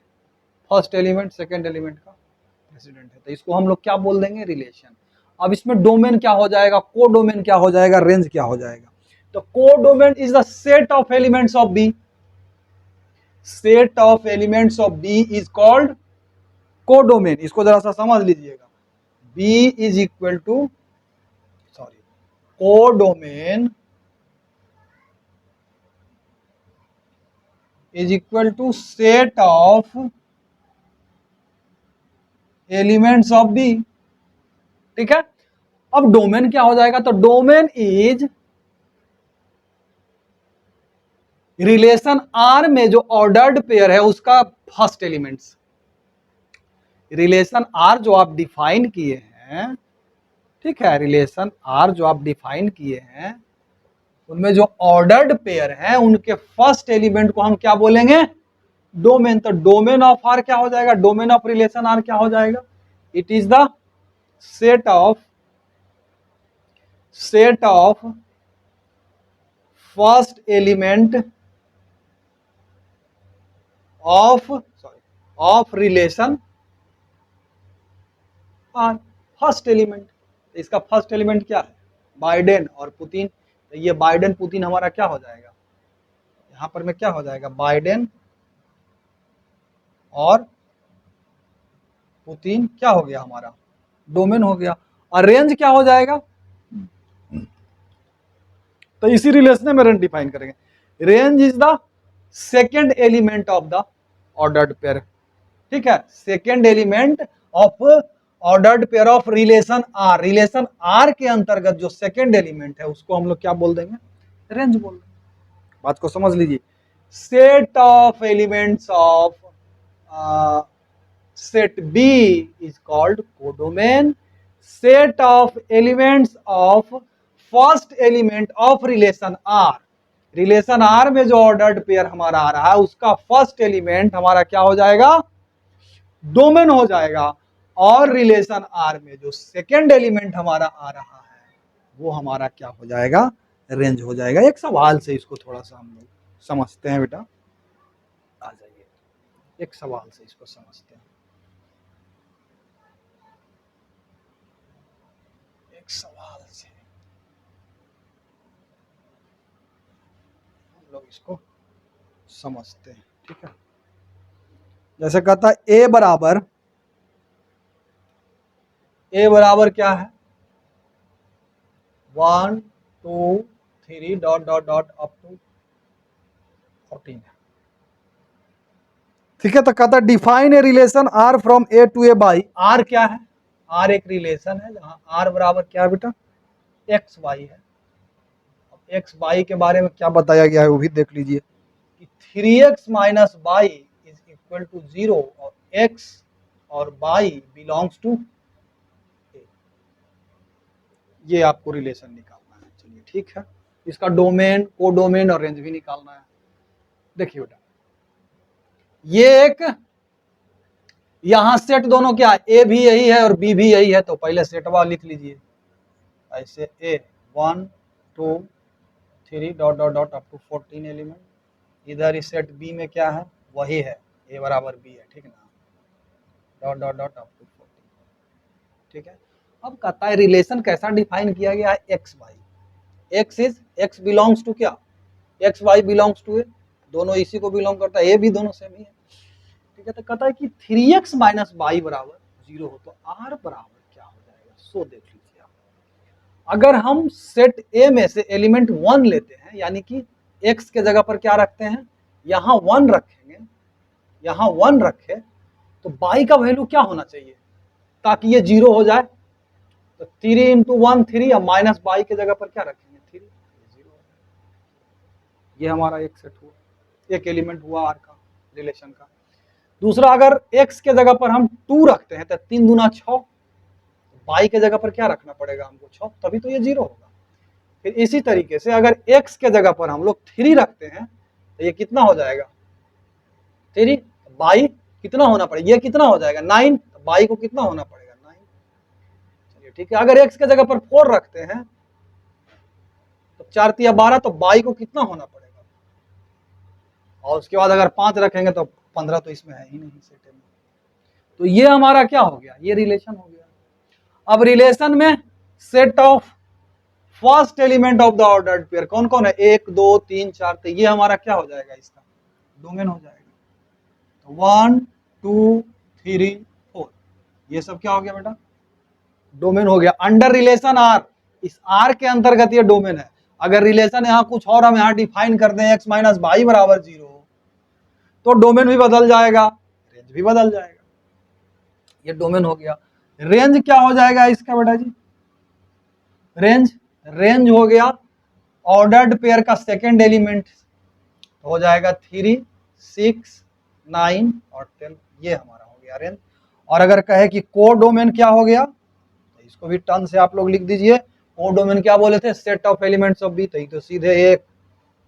B: फर्स्ट एलिमेंट सेकंड एलिमेंट का प्रेसिडेंट है, तो इसको हम लोग क्या बोल देंगे? रिलेशन। अब इसमें डोमेन क्या हो जाएगा? को डोमेन क्या हो जाएगा? रेंज क्या हो जाएगा? तो codomain is the set of elements of B, set of elements of B is called codomain. इसको जरा सा समझ लीजिएगा, B is equal to, sorry, codomain is equal to set of elements of B, ठीक है। अब डोमेन क्या हो जाएगा? तो डोमेन इज रिलेशन आर में जो ऑर्डर्ड पेयर है उसका फर्स्ट एलिमेंट्स। रिलेशन आर जो आप डिफाइन किए हैं, ठीक है, रिलेशन आर जो आप डिफाइन किए हैं उनमें जो ऑर्डर्ड पेयर हैं उनके फर्स्ट एलिमेंट को हम क्या बोलेंगे? डोमेन। तो डोमेन ऑफ आर क्या हो जाएगा? डोमेन ऑफ रिलेशन आर क्या हो जाएगा? It is the set of first element of relation R, first element. इसका फर्स्ट एलिमेंट क्या है? बाइडेन और पुतीन। तो ये बाइडेन पुतीन हमारा क्या हो जाएगा? यहां पर में क्या हो जाएगा? बाइडेन और पुतीन क्या हो गया हमारा? डोमेन हो गया। और रेंज क्या हो जाएगा? तो इसी रिलेशन में रेंज डिफाइन करेंगे। Range is the second element of the ordered pair, ठीक है, second element of ordered pair of relation R. Relation R के अंतर्गत जो सेकेंड एलिमेंट है उसको हम लोग क्या बोल देंगे? रेंज बोल देंगे। बात को समझ लीजिए। Set of elements of set B is called codomain. Set of elements of first element of relation R, relation R में जो ऑर्डर्ड पेयर हमारा आ रहा है उसका फर्स्ट एलिमेंट हमारा क्या हो जाएगा? डोमेन हो जाएगा। और रिलेशन आर में जो सेकेंड एलिमेंट हमारा आ रहा है वो हमारा क्या हो जाएगा? रेंज हो जाएगा। एक सवाल से इसको थोड़ा सा हम लोग समझते हैं बेटा, आ जाइए, एक सवाल से इसको समझते हैं। एक सवाल से हम लोग इसको समझते हैं, ठीक है। जैसे कहता है ए बराबर क्या है? 1 2 3 dot dot dot up to 14 है, ठीक है। तो कहता है define a relation R from A to A by. R क्या है? आर एक रिलेशन है जहां आर बराबर क्या है बेटा? एक्स वाई है। अब एक्स वाई के बारे में क्या बताया गया है वो भी देख लीजिए कि 3x minus y is equal to 0 और x और y बिलोंग्स टू ए। ये आपको रिलेशन निकालना है। चलिए ठीक है, इसका डोमेन, को डोमेन और रेंज भी निकालना है। देखिए बेटा, ये एक यहां सेट दोनों क्या है, ए भी यही है और बी भी यही है, तो पहले सेटवा लिख लीजिए ऐसे, A 1 2 3 dot dot dot up to 14 element. इधर इस सेट बी में क्या है, वही है, ए बराबर बी है, ठीक ना, dot dot dot up to 14, ठीक है। अब कहता है रिलेशन कैसा डिफाइन किया गया है, x y, x is, x belongs to क्या, x y belongs to A, दोनों इसी को बिलोंग करता है, ए भी दोनों सेम ही है, ठीक है। तो कहता है कि 3x माइनस वाई बराबर 0 हो तो आर बराबर क्या हो जाएगा, सो देख लीजिए आप। अगर हम सेट ए में से एलिमेंट 1 लेते हैं, यानी कि x के जगह पर क्या रखते हैं, यहाँ 1 रखेंगे, यहाँ 1 रखे, तो y का वैल्यू क्या होना चाहिए ताकि ये 0 हो जाए, तो 3 इंटू 1 3, या माइनस वाई के जगह पर क्या रखेंगे 3, 0। ये हमारा एक सेट हुआ, एक एलिमेंट हुआ आर का रिलेशन का। दूसरा, अगर x के जगह पर हम 2 रखते हैं तो 3 दूना 6, y के जगह पर क्या रखना पड़ेगा हमको 6, तभी तो ये 0 होगा। फिर इसी तरीके से अगर x के जगह पर हम लोग 3 रखते हैं तो ये कितना हो जाएगा 3, y कितना होना पड़ेगा, ये कितना हो जाएगा 9, y को कितना होना पड़ेगा 9। चलिए ठीक है, अगर x के जगह पर 4 रखते हैं तो 4 तिया 12, तो y को कितना होना पड़ेगा, और उसके बाद अगर 5 रखेंगे तो 15, तो इसमें है ही नहीं सेट में। तो ये हमारा क्या हो गया, ये रिलेशन हो गया। अब रिलेशन में set of first element of the ordered pair कौन कौन है, 1 2 3 4, तो ये हमारा क्या हो जाएगा, इसका डोमेन हो जाएगा। तो 1 2 3 4, ये सब क्या हो गया बेटा, डोमेन हो गया। अंडर रिलेशन आर, इस आर के अंतर्गत ये डोमेन है। अगर रिलेशन यहाँ कुछ और हम यहाँ डिफाइन कर दें, x माइनस वाई बराबर 0, तो डोमेन भी बदल जाएगा, रेंज भी बदल जाएगा। ये डोमेन हो गया। रेंज क्या हो जाएगा इसका बेटा जी, रेंज हो गया ऑर्डर्ड पेयर का सेकेंड एलिमेंट, हो जाएगा 3 6 9 और 10, ये हमारा हो गया रेंज। और अगर कहे कि कोर डोमेन क्या हो गया, तो इसको भी टर्न से आप लोग लिख दीजिए। कोर डोमेन क्या बोले थे, set of elements of B, तो सीधे 1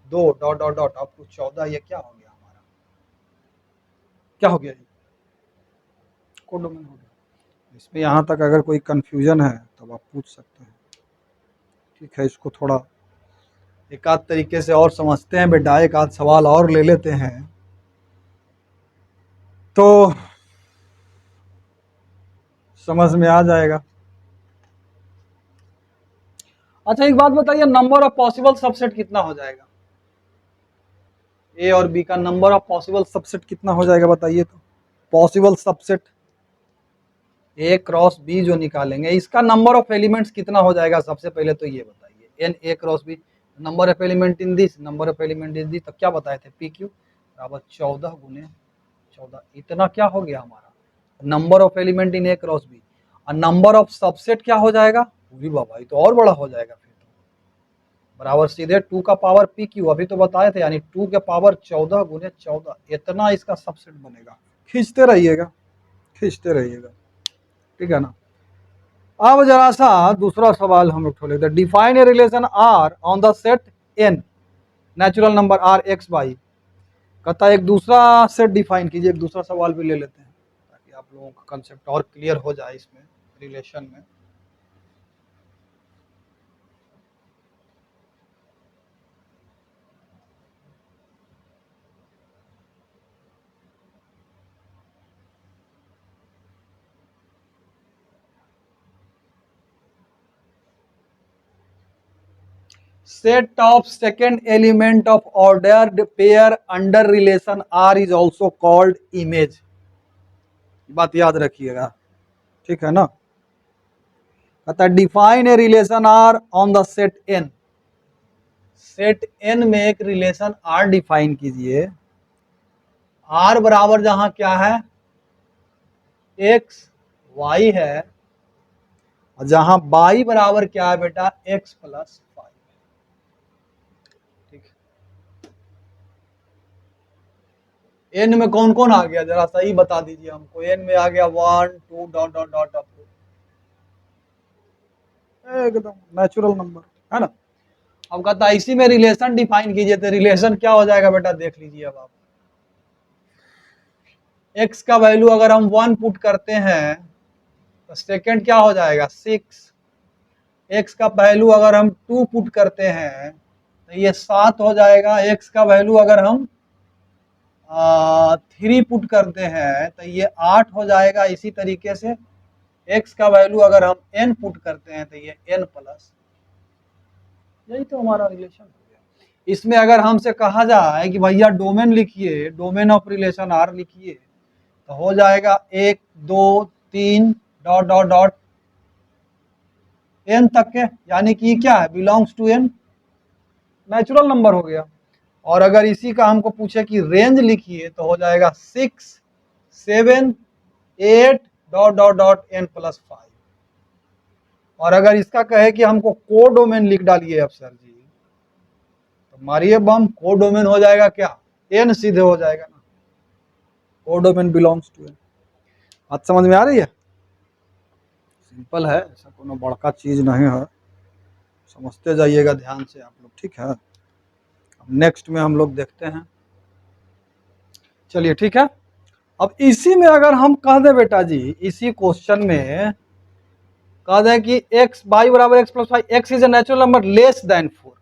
B: 2 dot dot dot up to 14, ये क्या हो गया हमारा, क्या हो गया जी, कोर डोमेन हो गया। इसमें यहाँ तक अगर कोई कंफ्यूजन है तो आप पूछ सकते हैं, ठीक है। इसको थोड़ा एक आध तरीके से और समझते हैं बेटा, एक आध सवाल और ले लेते हैं तो समझ में आ जाएगा। अच्छा एक बात बताइए, नंबर ऑफ पॉसिबल सबसेट कितना हो जाएगा, ए और बी का नंबर ऑफ पॉसिबल सबसेट कितना हो जाएगा बताइए। तो possible subset A cross B जो निकालेंगे, इसका नंबर ऑफ एलिमेंट्स कितना हो जाएगा, सबसे पहले तो ये बताइए। N A cross B, number of element in this, number of element in this, तो क्या बताए थे, पी क्यू बराबर 14 गुने 14, इतना क्या हो गया हमारा number of element in A cross B. और नंबर ऑफ सबसेट क्या हो जाएगा, पूरी बाबा, ये तो और बड़ा हो जाएगा फिर तो, बराबर सीधे 2 का पावर पी क्यू, अभी तो बताए थे, यानी 2 के पावर 14 गुने 14, इतना इसका सबसेट बनेगा। खींचते रहिएगा, खींचते रहिएगा, ठीक है ना। अब जरा सा दूसरा सवाल हम उठो लेते हैं, define a relation R on the set N natural number R x y. कहता है एक दूसरा सेट डिफाइन कीजिए, एक दूसरा सवाल भी ले लेते हैं ताकि आप लोगों का कंसेप्ट और क्लियर हो जाए इसमें रिलेशन में। Set of second element of ordered pair under relation R is also called image, बात याद रखिएगा, ठीक है ना। कहता है define a relation R on the set N, set N में एक रिलेशन आर डिफाइन कीजिए। आर बराबर जहां क्या है एक्स वाई है, और जहां वाई बराबर क्या है बेटा एक्स प्लस वाई, ठीक है। एन में कौन कौन आ गया जरा सही बता दीजिए हमको, एन में आ गया 1 2 डॉट डॉट डॉट अप, एकदम नेचुरल नंबर है ना। अब कहता है इसी में रिलेशन डिफाइन कीजिए, तो रिलेशन क्या हो जाएगा बेटा देख लीजिए। अब आप x का वैल्यू अगर हम 1 पुट करते हैं तो सेकेंड क्या हो जाएगा 6, x का वैल्यू अगर हम 2 पुट करते हैं तो ये 7 हो जाएगा, x का वैल्यू अगर हम 3 पुट करते हैं तो ये 8 हो जाएगा। इसी तरीके से x का वैल्यू अगर हम n पुट करते हैं तो ये n प्लस, यही तो हमारा रिलेशन हो गया। इसमें अगर हमसे कहा जाए कि भैया डोमेन लिखिए, डोमेन ऑफ रिलेशन R लिखिए, तो हो जाएगा 1 2 3 डॉट डॉट डॉट n तक के, यानी कि क्या है belongs to n, natural number हो गया। और अगर इसी का हमको पूछे कि रेंज लिखिए तो हो जाएगा 6 7 8 dot dot dot n plus 5। और अगर इसका कहे कि हमको कोडोमेन लिख डालिए अफसर जी, तो मारिए बम, कोडोमेन हो जाएगा क्या n सीधे हो जाएगा ना, कोडोमेन बिलोंग्स टू n। बात समझ में आ रही है? सिंपल है, ऐसा कोनो बड़का चीज नहीं है, समझते जाइएगा ध्यान से आप लोग, ठीक है। नेक्स्ट में हम लोग देखते हैं, चलिए ठीक है। अब इसी में अगर हम कह दे बेटा जी, इसी क्वेश्चन में कह दे कि x y बराबर x plus 5, x is a natural number less than 4,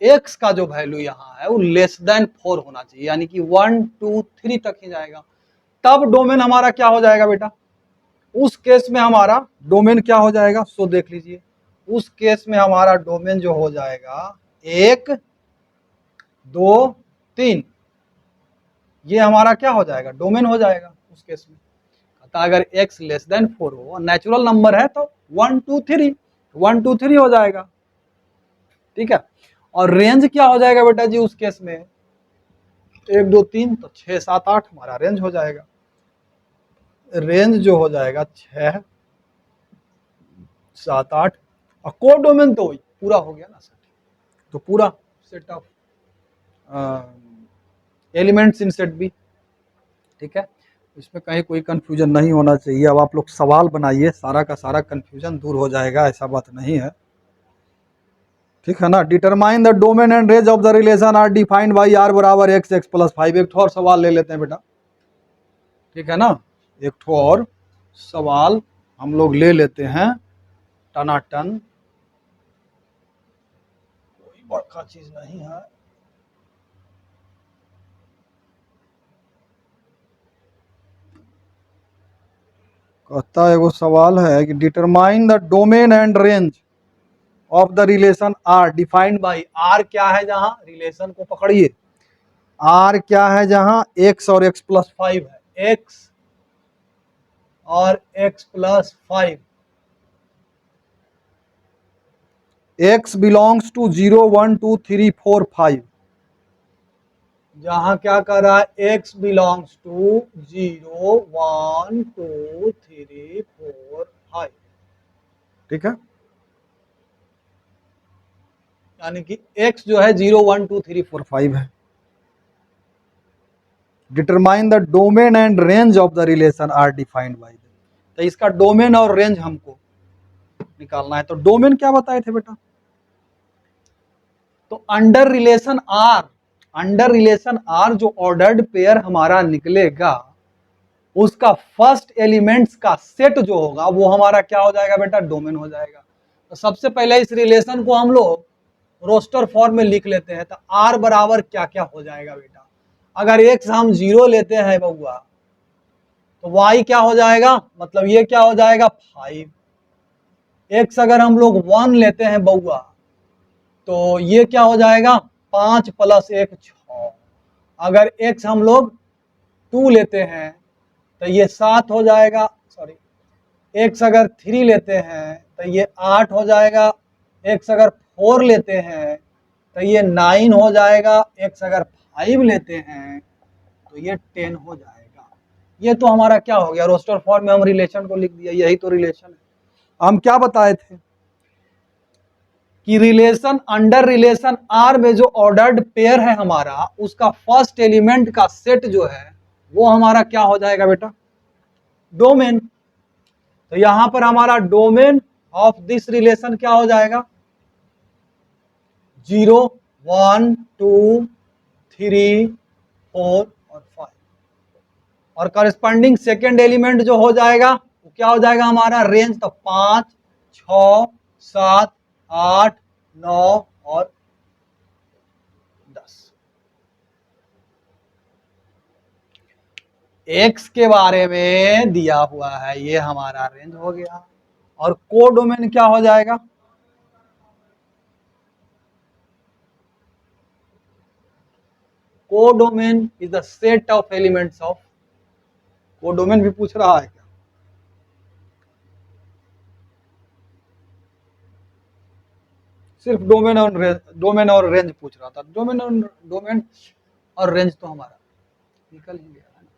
B: x का जो वैल्यू यहाँ है वो लेस देन 4 होना चाहिए, यानी कि 1 2 3 तक ही जाएगा, तब डोमेन हमारा क्या हो जाएगा बेटा, उस केस में हमारा डोमेन क्या हो जाएगा, सो देख लीजिए। उस केस में हमारा डोमेन जो हो जाएगा 1 2 3, ये हमारा क्या हो जाएगा डोमेन हो जाएगा उस केस में। अगर x लेस देन 4 हो, नेचुरल नंबर है तो 1 2 3 1 2 3 हो जाएगा, ठीक है। और रेंज क्या हो जाएगा बेटा जी उस केस में, 1 2 3 तो 6 7 8 हमारा रेंज हो जाएगा। रेंज जो हो जाएगा 6 7 8, और कोडोमेन तो पूरा हो गया ना सर, तो पूरा set of elements in set B, ठीक है। इसमें कहीं कोई कंफ्यूजन नहीं होना चाहिए। अब आप लोग सवाल बनाइए, सारा का सारा कंफ्यूजन दूर हो जाएगा, ऐसा बात नहीं है, ठीक है ना। Determine the domain and range of the relation R defined by R बराबर एक्स एक्स प्लस 5। एक और सवाल ले लेते हैं बेटा, ठीक है ना, एक और सवाल हम लोग ले लेते हैं टनाटन, कोई बड़का चीज नहीं है। कहता है एगो सवाल है कि determine the domain and range of the relation R defined by, R क्या है जहां, रिलेशन को पकड़िए, आर क्या है जहां x और x प्लस 5 है, x और x plus 5, x belongs to 0 1 2 3 4 5, जहां क्या कर रहा है x बिलोंग्स टू 0 1 2 3 4 5, ठीक है। यानी कि x जो है 0 1 2 3 4 5 है। Determine the domain and range of the relation R defined by, तो इसका डोमेन और रेंज हमको निकालना है। तो डोमेन क्या बताए थे बेटा, तो under relation R, under relation R जो ऑर्डर्ड पेयर हमारा निकलेगा उसका फर्स्ट एलिमेंट्स का सेट जो होगा वो हमारा क्या हो जाएगा बेटा, डोमेन हो जाएगा। तो सबसे पहले इस रिलेशन को हम लोग रोस्टर फॉर्म में लिख लेते हैं। तो आर बराबर क्या क्या हो जाएगा बेटा, अगर x हम 0 लेते हैं बउआ तो y क्या हो जाएगा, मतलब ये क्या हो जाएगा 5, x अगर हम लोग 1 लेते हैं बउआ तो ये क्या हो जाएगा 5 प्लस 1 6, अगर x हम लोग 2 लेते हैं तो ये 7 हो जाएगा, सॉरी x अगर 3 लेते हैं तो ये 8 हो जाएगा, x अगर 4 लेते हैं तो ये 9 हो जाएगा, x अगर 5 लेते हैं तो ये 10 हो जाएगा। ये तो हमारा क्या हो गया, रोस्टर फॉर्म में हम रिलेशन को लिख दिया, यही तो रिलेशन है। हम क्या बताए थे कि रिलेशन अंडर रिलेशन आर में जो ऑर्डर्ड पेयर है हमारा उसका फर्स्ट एलिमेंट का सेट जो है वो हमारा क्या हो जाएगा बेटा, डोमेन। तो यहां पर हमारा डोमेन ऑफ दिस रिलेशन क्या हो जाएगा, 0 1 2 3 4 और 5, और करस्पॉन्डिंग सेकेंड एलिमेंट जो हो जाएगा वो क्या हो जाएगा हमारा रेंज, तो 5, 6, 7, 8, 9 और 10। एक्स के बारे में दिया हुआ है, ये हमारा रेंज हो गया। और कोडोमेन क्या हो जाएगा, codomain is the set of elements of, codomain भी पूछ रहा है क्या, सिर्फ डोमेन और रेंज पूछ रहा था। डोमेन और रेंज तो हमारा निकल ही गया है ना।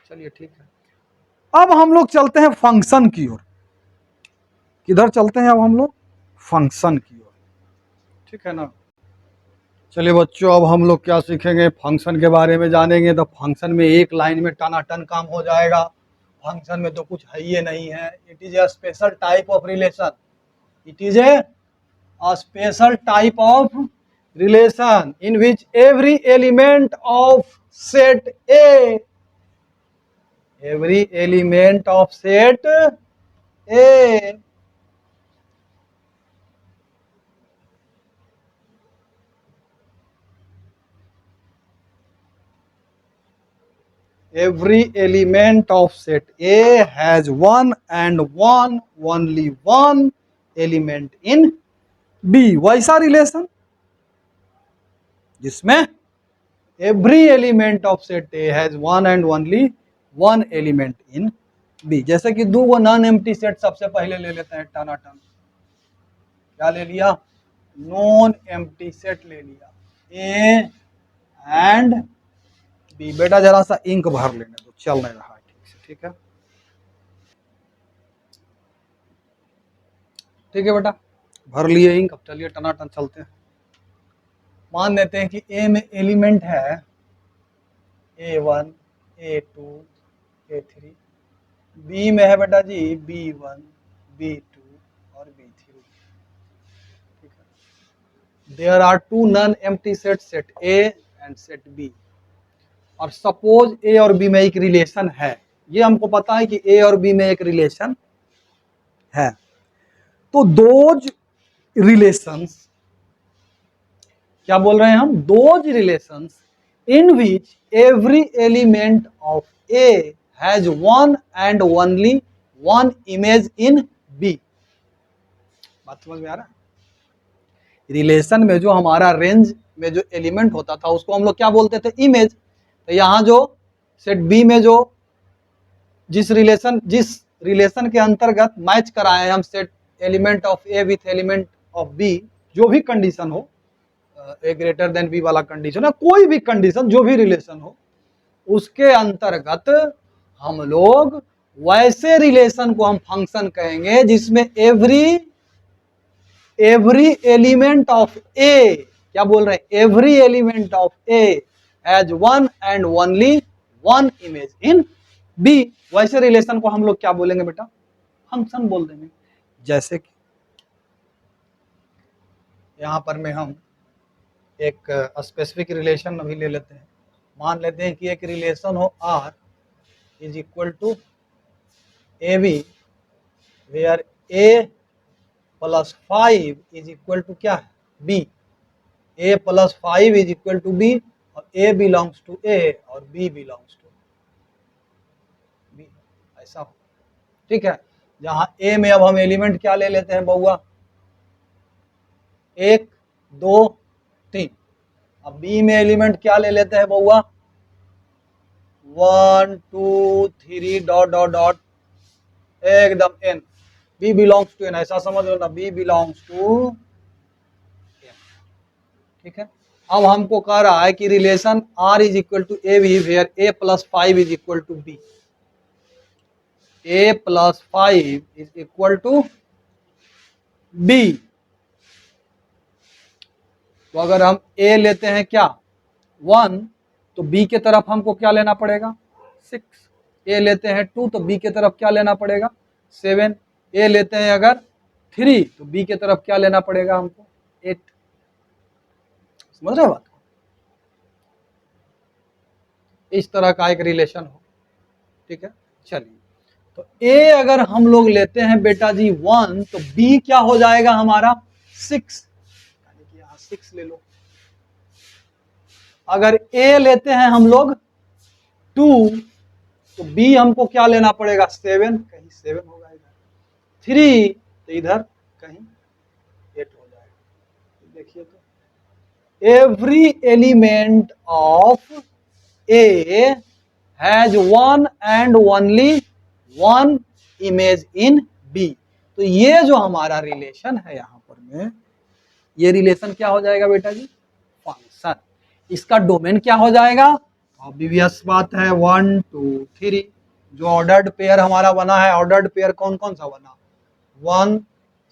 B: चलिए ठीक है, अब हम लोग चलते हैं फंक्शन की ओर। किधर चलते हैं अब हम लोग, फंक्शन की ओर, ठीक है ना। चलिए बच्चों, अब हम लोग क्या सीखेंगे, फंक्शन के बारे में जानेंगे। तो फंक्शन में एक लाइन में टनाटन काम हो जाएगा। फंक्शन में तो कुछ है ही नहीं है। It is a special type of relation, it is a special type of relation in which every element of set A, every element of set A every element of set A has one and one, only one element in B। वैसा रिलेशन जिसमें every element of set A has one and only one element in B। जैसे कि दो गो नॉन एम्प्टी सेट सबसे पहले ले लेते हैं टनाटन। क्या ले लिया, नॉन एम्प्टी सेट ले लिया, A एंड B। बेटा जरा सा इंक भर लेने दो, चल नहीं रहा है ठीक से, ठीक है, ठीक है बेटा, भर लिए इंक। अब चलिए टनाटन चलते हैं। मान लेते हैं कि A में एलिमेंट है A1, A2, A3, B में है बेटा जी B1, B2 और B3, ठीक है। There are two non empty set, set A and set B। और सपोज A और B में एक रिलेशन है, ये हमको पता है कि A और B में एक रिलेशन है। तो दोज रिलेशंस, क्या बोल रहे हैं हम, those relations in which every element of A has one and only one image in B। बात समझ में आ रहा है। रिलेशन में जो हमारा रेंज में जो एलिमेंट होता था उसको हम लोग क्या बोलते थे, इमेज। तो यहाँ जो सेट बी में जो जिस रिलेशन के अंतर्गत मैच कराए हम set element of A with element of B, जो भी कंडीशन हो, ए ग्रेटर देन बी वाला कंडीशन है, कोई भी कंडीशन जो भी रिलेशन हो, उसके अंतर्गत हम लोग वैसे रिलेशन को हम फंक्शन कहेंगे जिसमें एवरी एलिमेंट ऑफ ए, क्या बोल रहे हैं, every element of A as one and only one image in B. वैसे रिलेशन को हम लोग क्या बोलेंगे बेटा, फंक्शन बोल देंगे। जैसे कि यहां पर में हम एक स्पेसिफिक रिलेशन अभी ले लेते हैं। मान लेते हैं कि एक रिलेशन हो R is equal to A B, where A plus 5 is equal to क्या है, B। A plus 5 is equal to B, और A बिलोंग्स टू A और B बिलोंग्स टू B, ऐसा हो, ठीक है। जहां A में अब हम एलिमेंट क्या ले लेते हैं बउआ, 1, 2, 3। अब B में एलिमेंट क्या ले लेते हैं बउआ, 1, 2, 3 डॉट डॉट डॉट एकदम n। B belongs to n, ऐसा समझ लो ना, B बिलोंग्स टू n, ठीक है। अब हमको कह रहा है कि relation R is equal to A B, where A plus 5 is equal to B। A plus 5 is equal to B। तो अगर हम A लेते हैं क्या 1, तो B के तरफ हमको क्या लेना पड़ेगा 6। A लेते हैं 2, तो B के तरफ क्या लेना पड़ेगा 7। A लेते हैं अगर 3, तो B के तरफ क्या लेना पड़ेगा हमको 8। समझ रहे बात को, इस तरह का एक रिलेशन हो। ठीक है, चलिए तो ए अगर हम लोग लेते हैं बेटा जी 1, तो बी क्या हो जाएगा हमारा 6, यानी कि यहां 6 ले लो। अगर ए लेते हैं हम लोग 2, तो बी हमको क्या लेना पड़ेगा 7, कहीं 7 होगा इधर, 3 तो इधर कहीं 8 हो जाएगा। देखिए तो every element of A has one and only one image in B. तो ये जो हमारा रिलेशन है यहां पर में, ये रिलेशन क्या हो जाएगा बेटा जी, फंक्शन। इसका डोमेन क्या हो जाएगा, ऑब्वियस बात है 1 2 3। जो ऑर्डर्ड पेयर हमारा बना है, ऑर्डर्ड पेयर कौन कौन सा बना, 1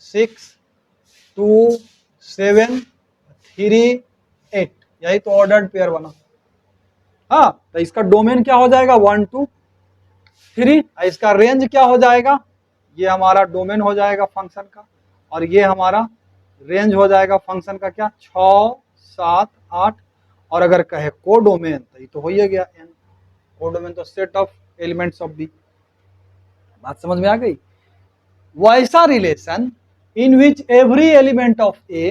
B: 6 2 7 3 8, यही तो ऑर्डर्ड पेयर बना। हाँ, तो इसका डोमेन क्या हो जाएगा 1 2 3। इसका रेंज क्या हो जाएगा, ये हमारा डोमेन हो जाएगा फंक्शन का, और ये हमारा रेंज हो जाएगा फंक्शन का क्या, 6 7 8। और अगर कहे कोडोमेन तो ये तो हो ही गया n, कोडोमेन तो set of elements of B. बात समझ में आ गई। वैसा relation in which every element of A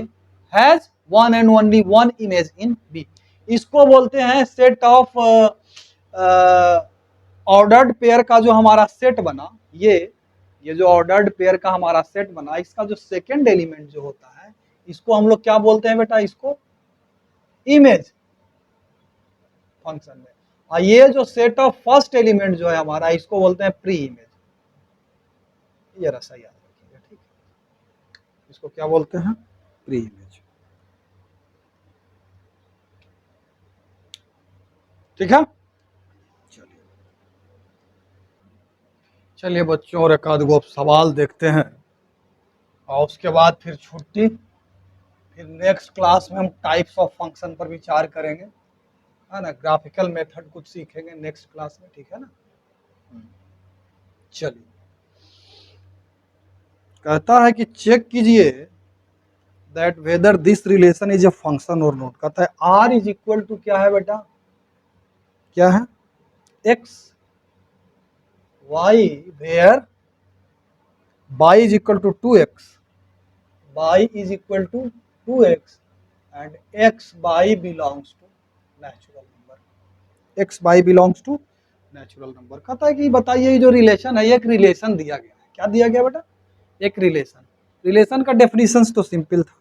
B: has one and only one image in B, इसको बोलते हैं सेट ऑफ ऑर्डर्ड पेयर का जो हमारा सेट बना, ये जो ऑर्डर्ड पेयर का हमारा सेट बना, इसका जो सेकंड एलिमेंट जो होता है, इसको हम लोग क्या बोलते हैं बेटा, इसको इमेज फंक्शन में। और ये जो सेट ऑफ फर्स्ट एलिमेंट जो है हमारा, इसको बोलते हैं प्री इमेज। ये रसा याद रखिएगा, ठीक है, इसको क्या बोलते हैं, प्री इमेज। ठीक है, चलिए बच्चों और एक आध गो सवाल देखते हैं, और उसके बाद फिर छुट्टी। फिर नेक्स्ट क्लास में हम टाइप्स ऑफ फंक्शन पर विचार करेंगे, है ना, ग्राफिकल मेथड कुछ सीखेंगे नेक्स्ट क्लास में, ठीक है ना। चलिए, कहता है कि चेक कीजिए that whether this relation is a function और नॉट। कहता है आर इज इक्वल टू क्या है बेटा, क्या है, x y, where y is equal to 2x, y is equal to 2x and x y belongs to natural number, x y belongs to natural number। कहता है कि बताइए ये जो रिलेशन है, एक रिलेशन दिया गया है, क्या दिया गया बेटा, एक रिलेशन। रिलेशन का डेफिनेशन तो सिंपल था,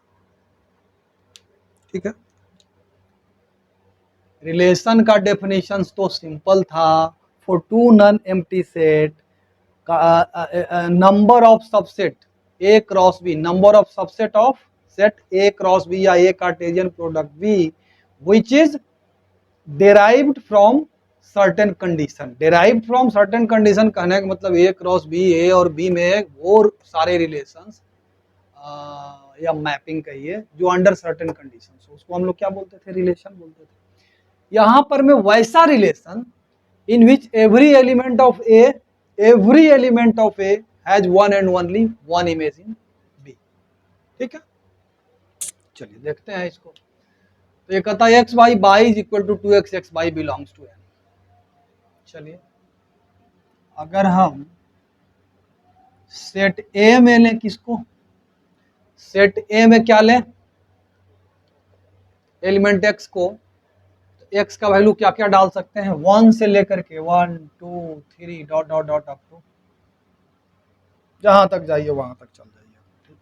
B: ठीक है, रिलेशन का डेफिनेशन तो सिंपल था। For two non empty set number of subset A cross B, number of subset of set A cross B या A Cartesian product B which is derived from certain condition. Derived from certain condition कहने का मतलब ए क्रॉस बी, ए और बी में वो सारे रिलेशंस या मैपिंग कहिए जो अंडर सर्टेन कंडीशन, उसको हम लोग क्या बोलते थे, रिलेशन बोलते थे। यहां पर में वैसा relation in which every element of A, every element of A has one and only one image in B। ठीक है, चलिए देखते हैं इसको। तो ये कहता है x y is equal to 2x, x y belongs to n। चलिए, अगर हम सेट A में लें, किसको, सेट A में क्या लें, एलिमेंट x को, तो x का वैल्यू क्या क्या डाल सकते हैं, 1 से लेकर के 1 2 3 dot dot dot up to जहां तक जाइए वहां तक चल जाइए, ठीक।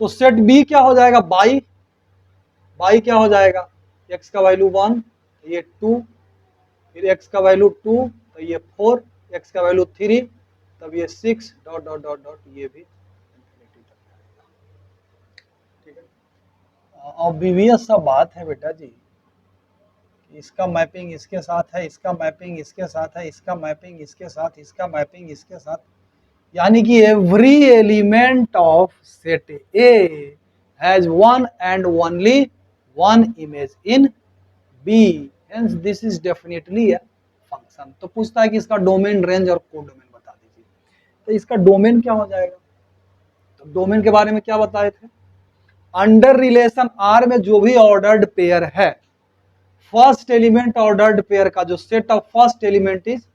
B: तो सेट बी क्या हो जाएगा, बाई क्या हो जाएगा, x का वैल्यू 1, ये 2, फिर x का वैल्यू 2, तो ये 4, x का वैल्यू 3, तब ये 6 डॉट डॉट डॉट डॉट, ये भी इंफिनिटी तक जाएगा, ठीक है। ऑब्वियस सा बात है बेटा जी, इसका मैपिंग इसके साथ है, इसका मैपिंग इसके साथ है, इसका मैपिंग इसके साथ, इसका मैपिंग इसके साथ, यानी कि every element of set A has one and only one image in B, hence this is definitely a function. तो पूछता है कि इसका डोमेन, रेंज और कोडोमेन बता दीजिए। तो इसका डोमेन क्या हो जाएगा, तो डोमेन के बारे में क्या बताए थे, अंडर रिलेशन आर में जो भी ऑर्डर्ड पेयर है फर्स्ट एलिमेंट ऑर्डर्ड पेयर का जो set of first element is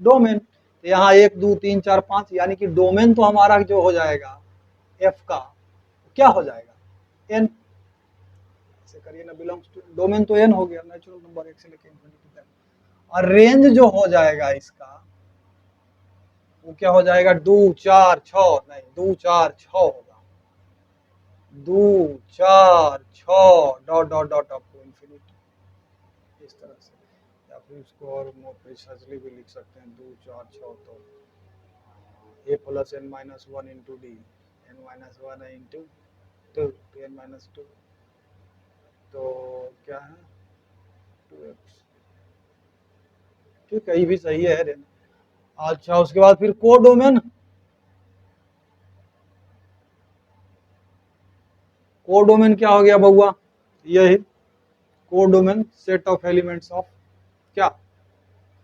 B: domain. तो यहाँ 1 2 3 4 5 यानी कि डोमेन तो हमारा जो हो जाएगा एफ का क्या हो जाएगा एन। ऐसे करिए ना, बिलोंग्स टू डोमेन तो एन हो गया, नेचुरल नंबर 1 से लेकर इंफिनिटी तक। और रेंज जो हो जाएगा इसका वो क्या हो जाएगा 2 4 6 नहीं 2 4 6 होगा, 2 4 6 dot dot dot up to infinity, इस तरह से। या फिर इसको और मोर प्रिसाइजली भी लिख सकते हैं 2 4 6 तो a plus n minus 1 into D, n minus 1 into 2 n minus 2, तो क्या है 2x। ठीक है, ये भी सही है देना। अच्छा, उसके बाद फिर कोडोमेन, कोडोमेन क्या हो गया बउआ, यही codomain set of elements of क्या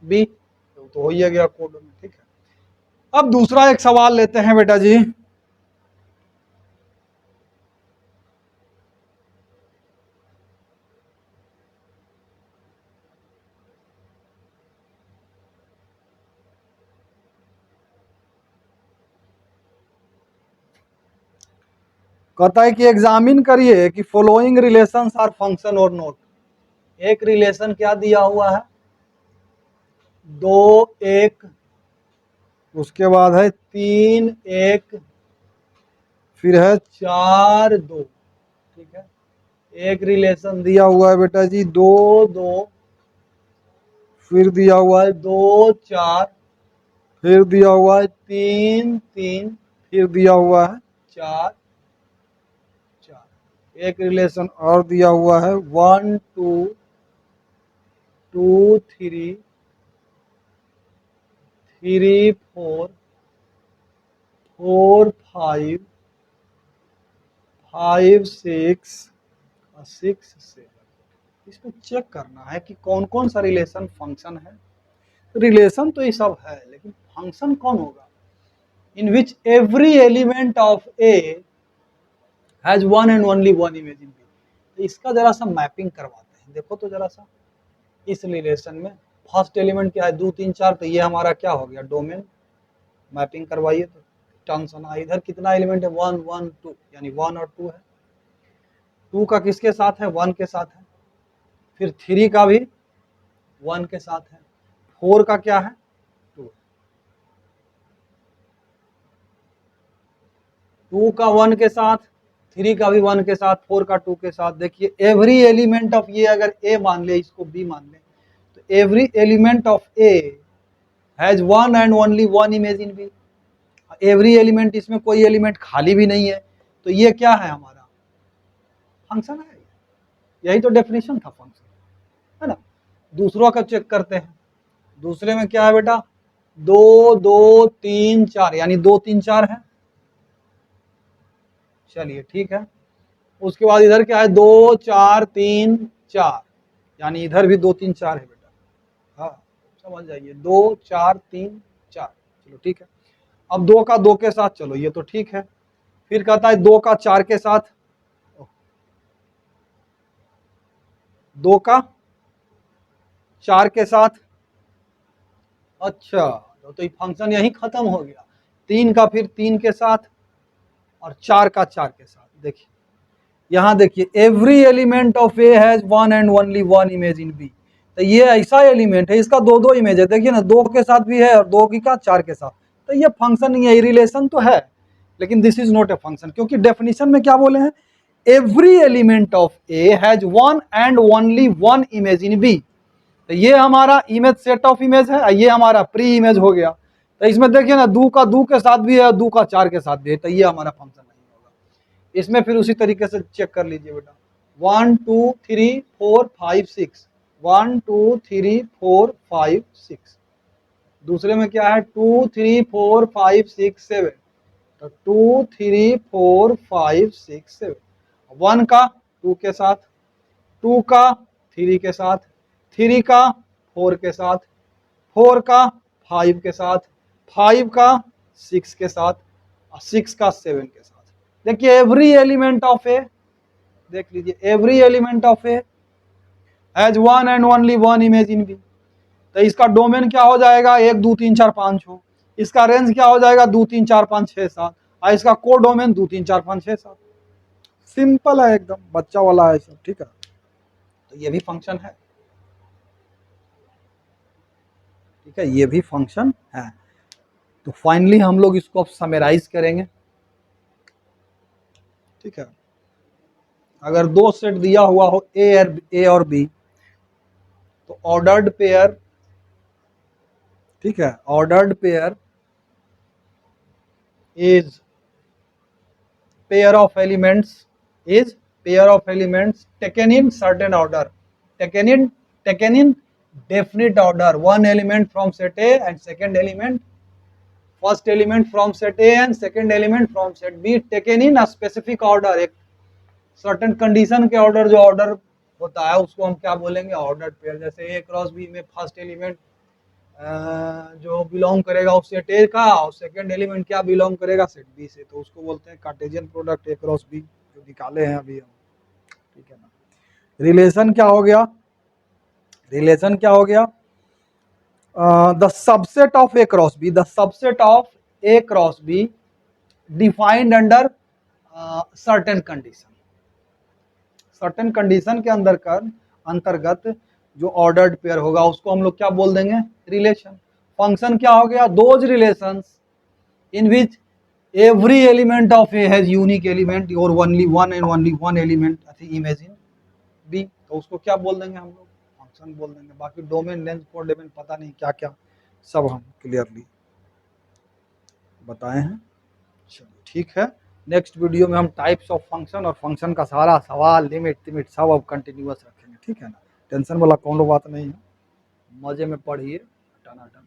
B: बी, तो हो ही गया कोडोमेन। ठीक है, अब दूसरा एक सवाल लेते हैं बेटा जी। कहता है कि एग्जामिन करिए कि फॉलोइंग रिलेशंस आर फंक्शन और नोट। एक रिलेशन क्या दिया हुआ है 2 1, उसके बाद है 3 1, फिर है 4 2। ठीक है, एक रिलेशन दिया हुआ है बेटा जी 2 2, फिर दिया हुआ है 2 4, फिर दिया हुआ है 3 3, फिर दिया हुआ है 4 4। एक रिलेशन और दिया हुआ है 1 2 2 3 3 4 4 5 5 6 और 6 7। इसको चेक करना है कि कौन कौन सा रिलेशन फंक्शन है। रिलेशन तो ये सब है, लेकिन फंक्शन कौन होगा in which every element of A has one and only one image in B. तो इसका जरा सा मैपिंग करवाते हैं, देखो तो जरा सा इस रिलेशन में फर्स्ट एलिमेंट क्या है 2 3 4, तो ये हमारा क्या हो गया डोमेन। मैपिंग करवाइए तो टेंशन आ, इधर कितना एलिमेंट है 1 1 2, यानी 1 और 2 है। 2 का किसके साथ है 1 के साथ है, फिर 3 का भी 1 के साथ है, 4 का क्या है 2, 2 का 1 के साथ, 3 का भी 1 के साथ, 4 का 2 के साथ। देखिए एवरी एलिमेंट ऑफ ये अगर ए मान ले, इसको बी मान ले, तो every element of A has one and only one image in B. Every element, इसमें कोई एलिमेंट खाली भी नहीं है, तो ये क्या है हमारा फंक्शन है। यही तो डेफिनेशन था फंक्शन, है ना। दूसरों का चेक करते हैं, दूसरे में क्या है बेटा 2 2 3 4, यानी 2 3 4 है। चलिए ठीक है, उसके बाद इधर क्या है 2 4 3 4, यानी इधर भी 2 3 4 है बेटा। हाँ समझ जाइए 2 4 3 4। चलो ठीक है, अब 2 का 2 के साथ, चलो ये तो ठीक है। फिर कहता है 2 का 4 के साथ, 2 का 4 के साथ। अच्छा, तो ये फंक्शन यही खत्म हो गया। 3 का फिर 3 के साथ, और 4 का 4 के साथ। देखिए यहां देखिए every element of A has one and only one image in B. तो ये ऐसा एलिमेंट है इसका 2 2 इमेज है। देखिए ना 2 के साथ भी है और 2 की का 4 के साथ। तो ये फंक्शन नहीं है, रिलेशन तो है, लेकिन this is not a function, क्योंकि डेफिनेशन में क्या बोले हैं every element of A has one and only one image in B. तो ये हमारा इमेज सेट ऑफ इमेज है, ये हमारा प्री इमेज हो गया। तो इसमें देखिए ना 2 का 2 के साथ भी है और 2 का 4 के साथ भी है, तो ये हमारा फंक्शन नहीं होगा। इसमें फिर उसी तरीके से चेक कर लीजिए बेटा 1 2 3 4 5 6, 1 2 3 4 5 6। दूसरे में क्या है 2 3 4 5 6 7, तो 2 3 4 5 6 7। 1 का 2 के साथ, 2 का 3 के साथ, 3 का 4 के साथ, 4 का 5 के साथ, 5 का 6 के साथ, और 6 का 7 के साथ। देखिए एवरी एलिमेंट ऑफ ए, देख लीजिए every element of A has one and only one image in B, तो इसका डोमेन क्या हो जाएगा 1 2 3 4 5 6, इसका रेंज क्या हो जाएगा 2 3 4 5 6 7, और इसका कोड डोमेन 2 3 4 5 6 7। सिंपल है एकदम, बच्चा वाला है सब, ठीक है। तो ये भी फंक्शन है, ठीक है, ये भी फंक्शन है। तो फाइनली हम लोग इसको अब समराइज करेंगे, ठीक है। अगर दो सेट दिया हुआ हो ए और बी, तो ऑर्डर्ड पेयर, ठीक है, ordered pair is pair of elements, is pair of elements taken in certain order, taken in definite order, one element from set A and second element, first element from set A and second element from set B taken in a specific order, एक certain condition के order, जो order होता है उसको हम क्या बोलेंगे ordered pair। जैसे A क्रॉस B में फर्स्ट एलिमेंट जो बिलोंग करेगा उस सेट A का, और सेकंड एलिमेंट क्या बिलोंग करेगा सेट B से, तो उसको बोलते हैं Cartesian product A cross B, जो निकाले हैं अभी हम, ठीक है ना। रिलेशन क्या हो गया, रिलेशन क्या हो गया, the subset of A cross B, the subset of A cross B defined under certain condition, certain condition के अंतर्गत जो ऑर्डर्ड पेयर होगा उसको हम लोग क्या बोल देंगे, रिलेशन। फंक्शन क्या हो गया, those relations in which every element of A has unique element और only one element image in B, तो उसको क्या बोल देंगे हम लोग, फंक्शन बोल देंगे। बाकी डोमेन लेंथ कोड डोमेन पता नहीं क्या क्या सब हम क्लियरली बताए हैं। चलिए ठीक है, नेक्स्ट वीडियो में हम टाइप्स ऑफ फंक्शन और फंक्शन का सारा सवाल लिमिट सब अब कंटिन्यूअस रखेंगे, ठीक है ना। टेंशन वाला कौन बात नहीं है, मजे में पढ़िए टनाटन।